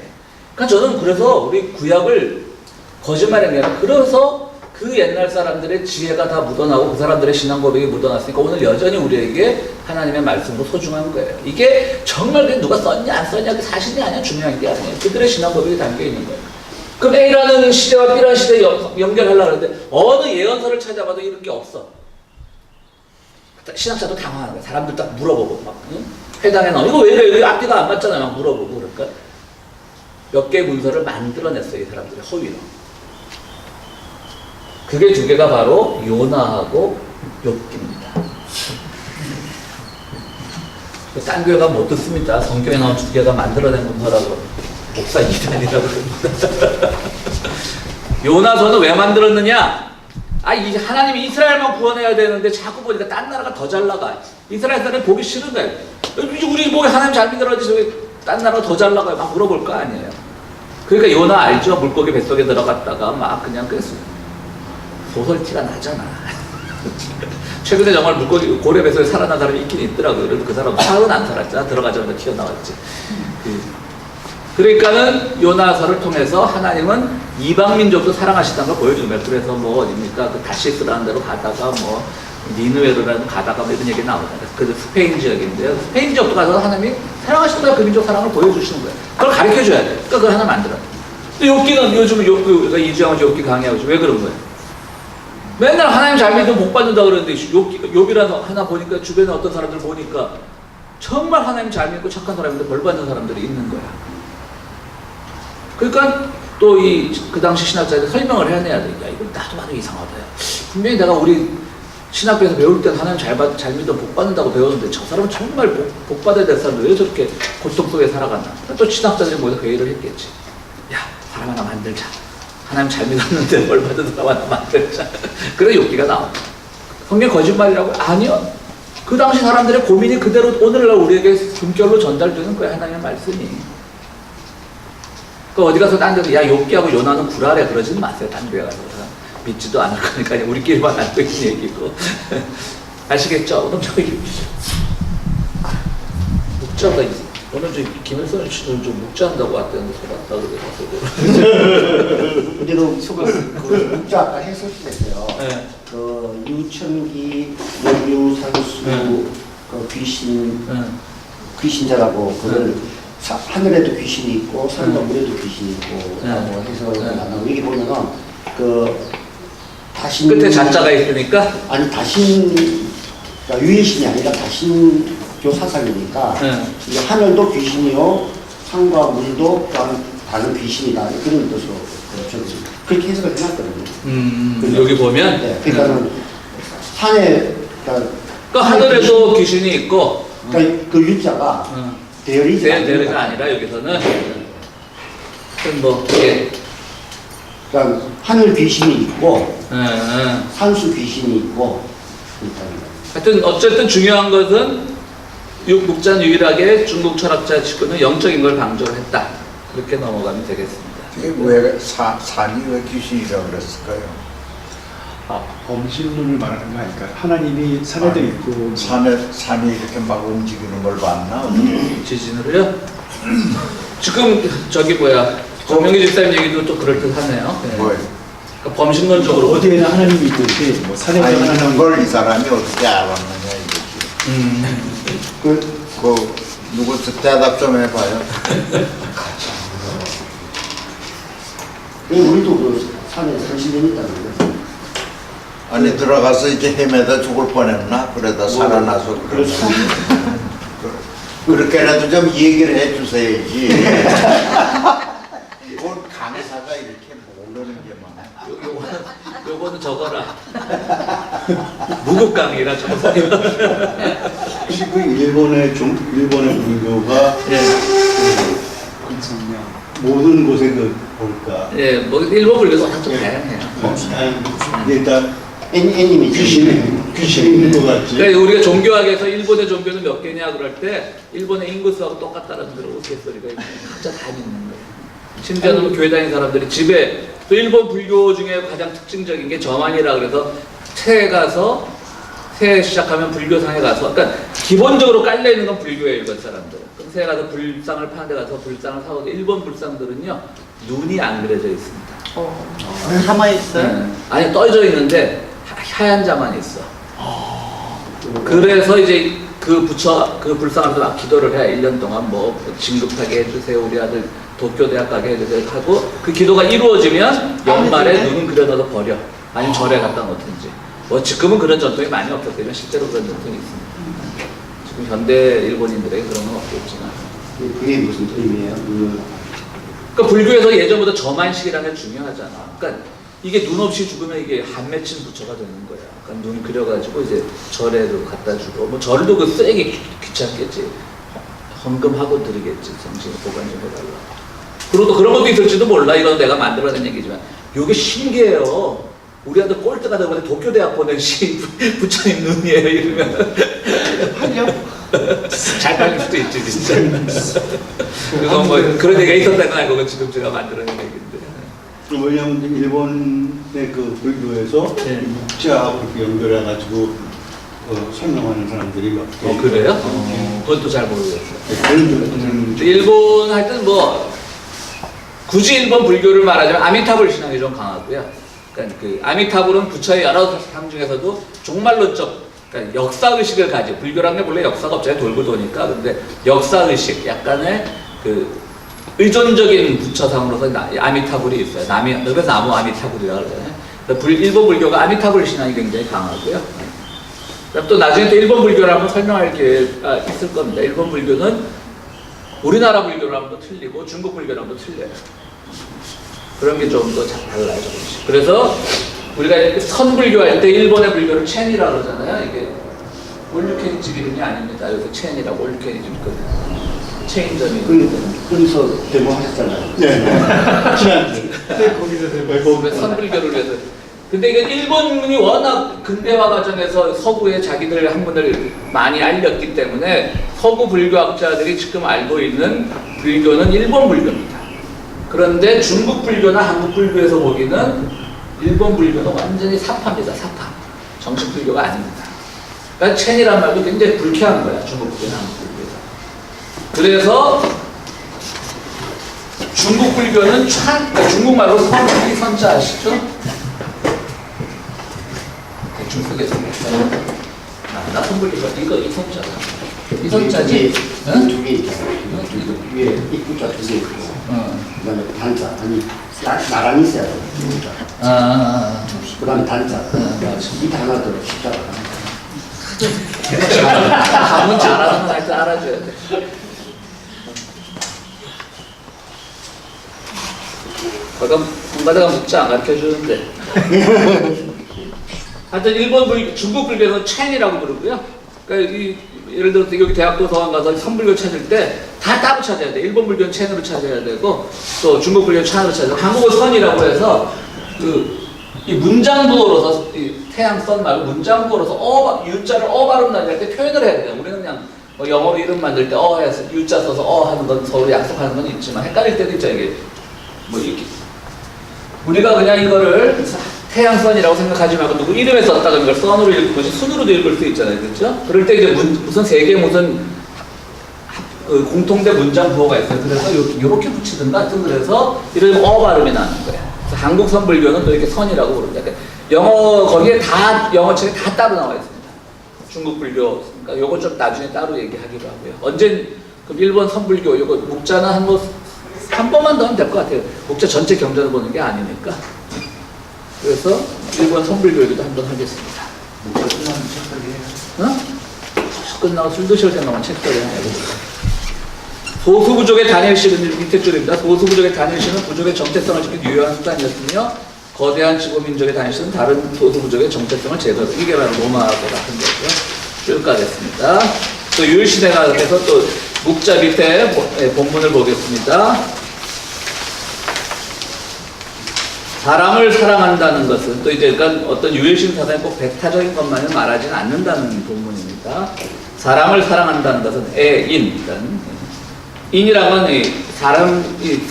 그러니까 저는 그래서 우리 구약을 거짓말한 게 아니라 그래서 그 옛날 사람들의 지혜가 다 묻어나고 그 사람들의 신앙 고백이 묻어났으니까 오늘 여전히 우리에게 하나님의 말씀으로 소중한 거예요. 이게 정말 누가 썼냐 안 썼냐 그 사실이 아니야. 중요한 게 아니에요. 그들의 신앙 고백이 담겨 있는 거예요. 그럼 A라는 시대와 B라는 시대에 연결하려고 하는데 어느 예언서를 찾아봐도 이런 게 없어. 신학자도 당황하는 거야. 사람들 딱 물어보고 막 응? 회당에 나오면 이거 왜 이래? 여기 앞뒤가 안 맞잖아요. 막 물어보고 그러니까 몇 개의 문서를 만들어냈어요. 이 사람들이 허위로. 그게 두 개가 바로 요나하고 욥기입니다. 딴 교회가 못 듣습니다. 성경에 나온 두 개가 만들어낸 문서라고 목사 이단이라고 그럽니다. 요나서는 왜 만들었느냐? 하나님이 이스라엘만 구원해야 되는데 자꾸 보니까 딴 나라가 더 잘 나가. 이스라엘 사람이 보기 싫은 거예요. 우리 뭐 하나님 잘 믿으라지 저기 딴 나라가 더 잘 나가요. 막 물어볼 거 아니에요. 그러니까 요나 알죠? 물고기 뱃속에 들어갔다가 막 그냥 그랬어요. 소설 티가 나잖아. 최근에 정말 물고기 고래 뱃속에 살아난 사람이 있긴 있더라고요. 그래도 그 사람 살은 안 살았잖아. 들어가자마자 튀어나왔지. 그러니까는 요나서를 통해서 하나님은 이방 민족도 사랑하시다는 걸 보여준 거예요. 그래서 뭐 어딥니까? 그 다시스라는 데로 가다가 뭐 니누에로라는 가다가 뭐 이런 얘기 나오잖아요. 그 스페인 지역인데요. 스페인 지역도 가서 하나님이 사랑하신다 그 민족 사랑을 보여주시는 거예요. 그걸 가르쳐줘야 돼. 그러니까 그걸 하나 만들어. 근데 욥기는 요즘 이주영은 욥기 강의하고 있죠. 왜 그런 거예요? 맨날 하나님 잘 믿으면 복 받는다 그러는데 욥이라는 하나 보니까 주변에 어떤 사람들 보니까 정말 하나님 잘 믿고 착한 사람인데 벌 받는 사람들이 있는 거야. 그러니까 또 그 당시 신학자들이 설명을 해내야 돼. 야, 이거 나도 봐도 이상하다. 분명히 내가 우리 신학교에서 배울 때 하나님 잘 믿으면 복 받는다고 배웠는데 저 사람은 정말 복 받아야 될 사람 왜 저렇게 고통 속에 살아갔나. 또 신학자들이 모여서 회의를 했겠지. 야, 사람 하나 만들자. 하나님 잘 믿었는데 벌 받은 사람 하나 만들자. 그래 욥기가 나와. 성경 거짓말이라고? 아니요. 그 당시 사람들의 고민이 그대로 오늘날 우리에게 숨결로 전달되는 거야. 하나님의 말씀이. 그 어디 가서 딴 데서 야 욥기하고 요나는 구라래 그러지 마세요. 딴 데 가서 믿지도 않을 거니까 우리끼리만 알고 있는 얘기고. 아시겠죠? 오늘 저기 묵자가 오늘 저 김일성 씨는 좀 묵자한다고 왔다는데 속았다 그래서 그대로 그 묵자 아까 했었어요. 네. 그 유천기, 원유산수, 그 귀신자라고 그걸 하늘에도 귀신이 있고 산과 물에도 귀신이 있고 라고 해서 나누고 여기 보면은 그 다신 끝에 잔자가 있으니까 아니 다신 그러니까 유해신이 아니라 다신교 사상이니까 이 하늘도 귀신이요 산과 물도 또한 다른 귀신이다 그런 뜻으로 그렇게 해석을 해놨거든요. 여기 보면 네, 그러니까는 산에 그러니까 하늘에도 귀신이 있고 그러니까 그 유자가 대열이가 아니라 여기서는 뭐 이게 그러니까 하늘 귀신이 있고 산수 귀신이 있고 하여튼 어쨌든 중요한 것은 묵자는 유일하게 중국 철학자 치고는 영적인 걸 강조를 했다. 그렇게 넘어가면 되겠습니다. 왜 산이 왜 귀신이라고 그랬을까요? 범신론을 말하는 거 아닐까요? 하나님이 산에도 있고 산이 이렇게 막 움직이는 걸 봤나? 지진으로요? 지금 저기 뭐야 정명기 집사님 얘기도 또 그럴듯하네요. 네. 뭐예요? 그러니까 범신론적으로 어디에나 하나님이 있듯이 뭐 산에도 있는 하나님 걸 이 사람이 어떻게 알았느냐 이거지. 누구 대답 좀 해봐요. 우리도 그 산에 산신령이 있다는 거예요. 아니 들어가서 이제 헤매다 죽을 뻔했나? 그러다 살아나서 그러나. 그렇게라도 좀 얘기를 해주셔야지. 뭘 강사가 이렇게 모르는 게 많아. 요거는 저거라. 무급강이라 저거. 혹시 그 일본의 불교가 예. 근성명 모든 곳에 그 보니까 예, 뭐 일본 불교도 워낙 좀 다양해요. 일단 애님이 귀신이 있는 것 같지. 그러니까 우리가 종교학에서 일본의 종교는 몇 개냐 그럴 때 일본의 인구수하고 똑같다는 그런 우스갯소리가 있고 각자 다 있는 거예요. 심지어는 교회 다니는 사람들이 집에 또 일본 불교 중에 가장 특징적인 게 저만이라 그래서 새해 가서 새해 시작하면 불교상에 가서 그러니까 기본적으로 깔려 있는 건 불교예요 일본 사람들은. 그럼 새해 가서 불상을 파는 데 가서 불상을 사고 일본 불상들은요 눈이 안 그려져 있습니다. 가만히 있어요? 네. 아니 떠져 있는데 하얀 자만 있어. 그래서 이제 그 불상한테 막 기도를 해. 1년 동안 뭐 진급하게 해주세요. 우리 아들 도쿄대학 가게 해주세요. 하고 그 기도가 이루어지면 연말에 눈은 그려넣어서 버려. 아니면 절에 갖다 놓든지. 뭐 지금은 그런 전통이 많이 없었기 때문에 실제로 그런 전통이 있습니다. 지금 현대 일본인들에게 그런 건 없겠지만. 그게 무슨 의미예요? 그러니까 불교에서 예전보다 저만식이라는 게 중요하잖아. 그러니까 이게 눈 없이 죽으면 이게 한 맺힌 부처가 되는 거야. 그러니까 눈 그려가지고 이제 절에도 갖다 주고, 뭐 절도 그 쓰레기 귀찮겠지. 헌금하고 드리겠지. 정신 보관 좀 해달라. 그리고 또 그런 것도 있을지도 몰라. 이건 내가 만들어낸 얘기지만. 이게 신기해요. 우리 아들 꼴대가 되고 도쿄대학 보낸 부처님 눈이에요. 이러면. 잘 팔릴 수도 있지, 진짜. 그래서 뭐 그런 얘기가 있었다는 건 알고 지금 제가 만들어낸 얘기인데. 왜냐하면 일본의 그 불교에서 네. 묵자하고 이렇게 연결해가지고 설명하는 사람들이 몇 개. 그래요? 그것도 잘 모르겠어요. 그런 일본 하여튼 뭐 굳이 일본 불교를 말하자면 아미타불 신앙이 좀 강하고요. 그러니까 그 아미타불은 부처의 여러 상 중에서도 종말론적 그러니까 역사 의식을 가지고 불교라는 게 원래 역사가 없잖아요. 돌고 도니까. 근데 역사 의식 약간의 그 의존적인 부처상으로서 아미타불이 있어요. 그래서 나무 아미타불이라고 그러잖아요. 일본 불교가 아미타불 신앙이 굉장히 강하고요. 또 나중에 또 일본 불교를 한번 설명할 기회가 있을 겁니다. 일본 불교는 우리나라 불교랑 또 틀리고 중국 불교랑 또 틀려요. 그런 게 좀 더 달라요, 조금씩. 그래서 우리가 선불교 할 때 일본의 불교를 첸이라고 그러잖아요. 이게 올류케니집 이름이 아닙니다. 여기서 첸이라고 올류케니집 체인점이 그래서 대모하셨잖아요. 네. 지난주에 거기서 대모. 선불교를 위해서. 근데 이게 일본이 워낙 근대화 과정에서 서구에 자기들 학문을 많이 알렸기 때문에 서구 불교학자들이 지금 알고 있는 불교는 일본 불교입니다. 그런데 중국 불교나 한국 불교에서 보기는 일본 불교는 완전히 사파입니다. 사파. 정식 불교가 아닙니다. 그러니까 첸이란 말도 굉장히 불쾌한 거야. 중국 불교나 한국 불교에서. 그래서 중국 불교는 그러니까 중국말로 선이 선자 아시죠? 대충 쓰겠습니다. 나 선불교가 이거 이 선자다. 이 선자지? 응? 두개 있잖아요. 위에 입구자 두 개 있고, 그다음에 단자 아니 나란히 있어야 돼요. 그다음에 단자. 이 단어들 십자가. 가문 잘하는 건 알아줘야 돼. 가끔 공가다가 묻자 안 가르쳐 주는데. 하여튼 일본 불교, 중국 불교는 첸이라고 부르고요. 그러니까 예를 들어서 여기 대학도 서원 가서 선불교 찾을 때 다 따로 찾아야 돼. 일본 불교는 첸으로 찾아야 되고 또 중국 불교는 찬으로 찾아야 되고 한국어 선이라고 해서 이 문장부어로서 이 태양 선 말고 문장부어로서 유자를 발음 나할 때 표현을 해야 돼요. 우리는 그냥 뭐 영어로 이름 만들 때 해서 유자 써서 하는 건 서로 약속하는 건 있지만 헷갈릴 때도 있죠. 이게 뭐 이렇게 우리가 그냥 이거를 태양선이라고 생각하지 말고 누구 이름에 썼다가 이걸 선으로 읽듯이 순으로도 읽을 수 있잖아요. 그렇죠? 그럴 때 이제 무슨 세계 무슨 공통된 문장 부호가 있어요. 그래서 이렇게 붙이든가 하여튼 그래서 이런 발음이 나는 거예요. 그래서 한국 선불교는 또 이렇게 선이라고 부릅니다. 영어 거기에 다 영어책에 다 따로 나와 있습니다. 중국 불교 그러니까 요거 좀 나중에 따로 얘기하기로 하고요. 언제 그럼 일본 선불교 요거 묵자는 한 번만 더 하면 될 것 같아요. 묵자 전체 경전을 보는 게 아니니까. 그래서 일본 선불교 얘기도 한번 하겠습니다. 묵자 끝나면 책거리 해요. 어? 끝나고 술 드실 생각만 책거리 해야 소수부족의 단일시는 밑에 줄입니다. 소수부족의 단일시는 부족의 정체성을 지키는 유효한 수단이었으며 거대한 지구민족의 단일시는 다른 소수부족의 정체성을 제거해서 이게 바로 로마하고 같은 거고요. 쭉 가겠습니다. 또 유일시대가 돼서 또 묵자 밑에 본문을 보겠습니다. 사람을 사랑한다는 것은 또 이제 그러니까 어떤 유일신 사상이 꼭 배타적인 것만을 말하지는 않는다는 본문입니다. 사람을 사랑한다는 것은 애인, 그러니까 인이라는 건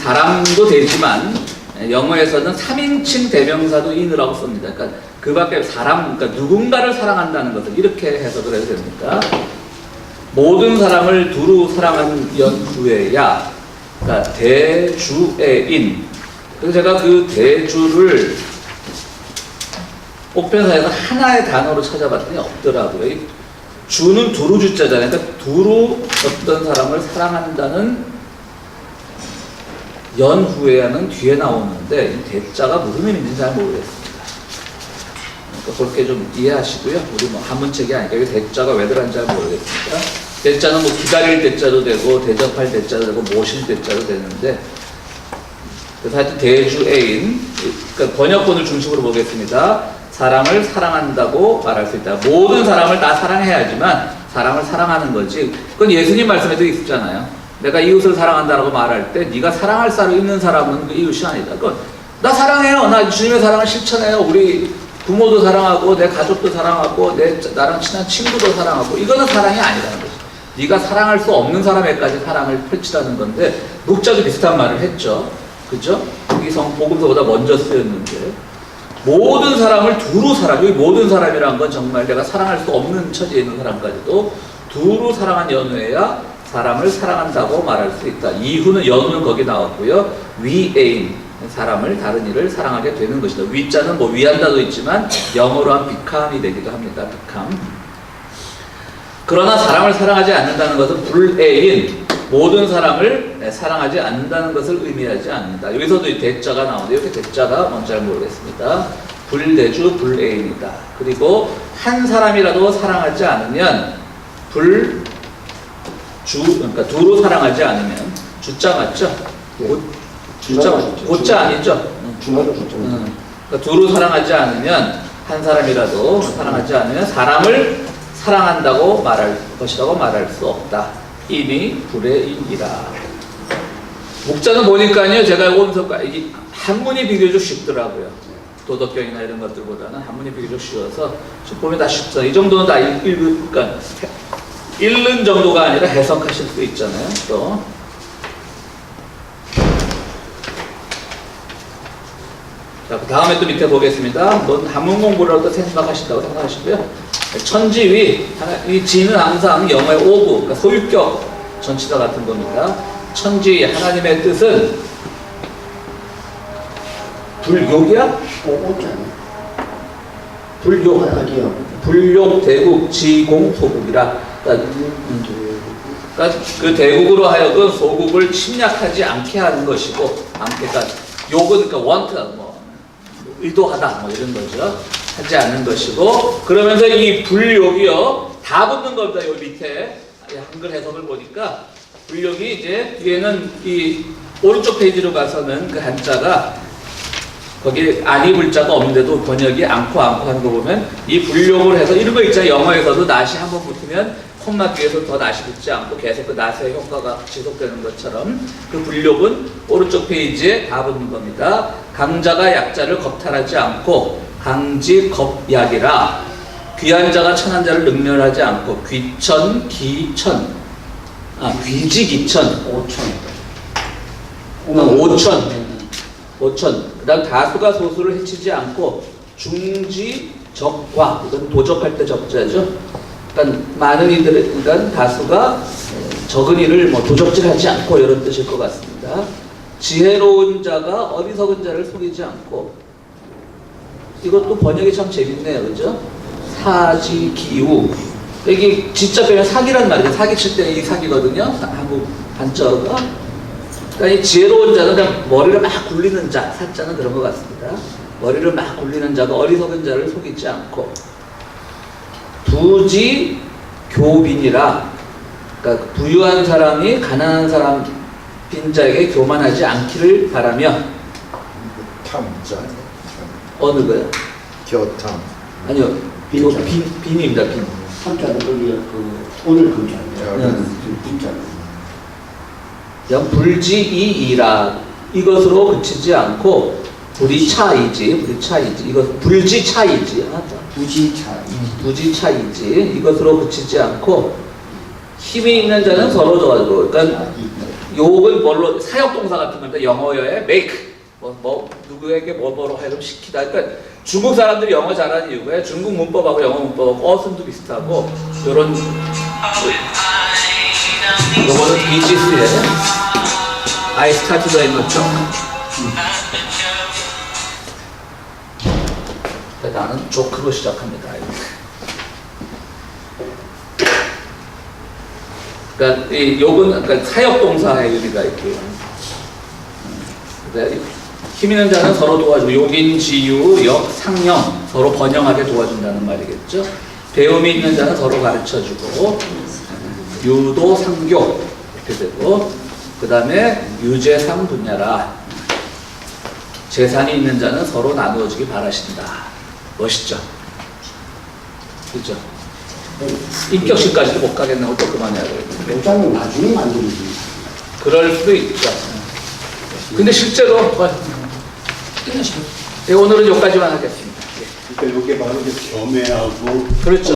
사람도 되지만 영어에서는 3인칭 대명사도 인이라고 씁니다. 그러니까 그 밖에 그러니까 누군가를 사랑한다는 것은 이렇게 해석을 해도 됩니까? 모든 사람을 두루 사랑한 연후에야, 그러니까 대주애인. 그래서 제가 그 대주를 옥변사에서 하나의 단어로 찾아봤더니 없더라고요. 이 주는 두루 주자잖아요. 그러니까 두루 어떤 사람을 사랑한다는 연후에야는 뒤에 나오는데 이 대자가 무슨 의미인지 잘 모르겠습니다. 그러니까 그렇게 좀 이해하시고요. 우리 뭐 한문책이 아니니까 이 대자가 왜 들어간지 잘 모르겠습니다. 대자는 뭐 기다릴 대자도 되고 대접할 대자도 되고 모실 대자도 되는데, 그래서 하여튼 대주애인, 그러니까 번역본을 중심으로 보겠습니다. 사람을 사랑한다고 말할 수 있다. 모든 사람을 다 사랑해야지만 사람을 사랑하는 거지. 그건 예수님 말씀에도 있었잖아요. 내가 이웃을 사랑한다라고 말할 때 네가 사랑할 수 있는 사람은 그 이웃이 아니다. 그건 나 사랑해요. 나 주님의 사랑을 실천해요. 우리 부모도 사랑하고 내 가족도 사랑하고 나랑 친한 친구도 사랑하고, 이거는 사랑이 아니라는 거죠. 네가 사랑할 수 없는 사람에까지 사랑을 펼치라는 건데, 목자도 비슷한 말을 했죠. 그죠? 이 복음서보다 먼저 쓰였는데, 모든 사람을 두루 여기 모든 사람이란 건 정말 내가 사랑할 수 없는 처지에 있는 사람까지도 두루 사랑한 연후에야 사람을 사랑한다고 말할 수 있다. 이후는 연후는 거기 나왔고요. 위애인, 사람을 다른 이를 사랑하게 되는 것이다. 위자는 뭐 위한다도 있지만 영어로 한 becom이 되기도 합니다. become. 그러나 사람을 사랑하지 않는다는 것은 불애인, 모든 사람을 사랑하지 않는다는 것을 의미하지 않는다. 여기서도 이 대자가 나오는데 이렇게 대자가 뭔지 잘 모르겠습니다. 불대주 불애인이다. 그리고 한 사람이라도 사랑하지 않으면 그러니까 두루 사랑하지 않으면, 주자 맞죠? 주자 맞죠? 고자 아니죠? 주말로 줬죠. 그러니까 두루 사랑하지 않으면, 한 사람이라도 사랑하지 않으면 사람을 사랑한다고 말할 것이라고 말할 수 없다. 이미 불애인이라. 목자는 보니까요, 제가 오면서 한문이 비교적 쉽더라고요. 도덕경이나 이런 것들보다는 한문이 비교적 쉬워서 보면 다 쉽죠. 이 정도는 다 그러니까 읽는 정도가 아니라 해석하실 수 있잖아요. 또 자, 그 다음에 또 밑에 보겠습니다. 넌 한문 공부를 또 생각하신다고 생각하시고요. 천지위, 이 지는 항상 영어의 오브, 그러니까 소유격 전치사 같은 겁니다. 천지위, 하나님의 뜻은 불욕이야? 불욕, 불욕, 대국, 지공, 소국이라. 그러니까 그 대국으로 하여금 소국을 침략하지 않게 하는 것이고, 그러니까 욕은 그러니까 want, 뭐 의도하다, 뭐 이런 거죠. 하지 않는 것이고, 그러면서 이 불욕이요 다 붙는 겁니다. 여기 밑에 한글 해석을 보니까 불욕이 이제 뒤에는 이 오른쪽 페이지로 가서는 그 한자가 거기 아니 불자가 없는데도 번역이 않고 하는 거 보면 이 불욕을 해서 이런 거 있잖아요. 영어에서도 낫이 한번 붙으면 콤마 뒤에서 더 낫이 붙지 않고 계속 그 낫의 효과가 지속되는 것처럼 그 불욕은 오른쪽 페이지에 다 붙는 겁니다. 강자가 약자를 겁탈하지 않고 강지 겁약이라, 귀한 자가 천한 자를 능멸하지 않고 귀천 기천, 귀지기천, 오천. 그다음 다수가 소수를 해치지 않고 중지적과, 이건 도적할 때 적자죠. 그러니까 많은 이들, 그러니까 다수가 적은 이를 뭐 도적질하지 않고 이런 뜻일 것 같습니다. 지혜로운 자가 어리석은 자를 속이지 않고, 이것도 번역이 참 재밌네요. 그죠? 사지기우. 이게 진짜 빼면 사기란 말이죠. 사기 칠 때 이 사기거든요. 한국 한자어가. 그러니까 이 지혜로운 자는 그냥 머리를 막 굴리는 자, 사자는 그런 것 같습니다. 머리를 막 굴리는 자가 어리석은 자를 속이지 않고, 부지 교빈이라, 그러니까 부유한 사람이 가난한 사람 빈자에게 교만하지 않기를 바라며. 탐자. 어느 거요? 교탐. 아니요. 빈입니다. 빈. 한자는 거기 오늘 근자예요. 빈자는. 그냥 불지이이라, 이것으로 그치지 않고 불이차이지. 이거 불지차이지. 부지차. 부지차이지. 이것으로 그치지 않고 힘이 있는 자는 서로 도와주고. 그러니까 욕은 뭘로 사역동사 같은 건데 영어에 make 누구에게 뭐로 하여금 시키다. 그러니까 중국 사람들이 영어 잘하는 이유가 중국 문법하고 영어 문법하고 어순도 비슷하고 이런 요거는 비지스에 I started in the job. 나는 조크로 시작합니다. 그러니까 이 욕은 그러니까 사역동사의 의미가 있고요. 힘 있는 자는 서로 도와주고 욕인, 지유, 역, 상형 서로 번영하게 도와준다는 말이겠죠. 배움이 있는 자는 서로 가르쳐주고 유도, 상교 이렇게 되고 그 다음에 유재상 분야라 재산이 있는 자는 서로 나누어주기 바라신다. 멋있죠? 그죠? 인격식까지도 못 가겠네요. 또 그만해야 되겠네. 여자는 나중에 만들지. 그럴 수도 있죠. 근데 실제로 오늘은 여기까지만 하겠습니다. 그러니까 이게 바로 이제 겸해하고 그렇죠.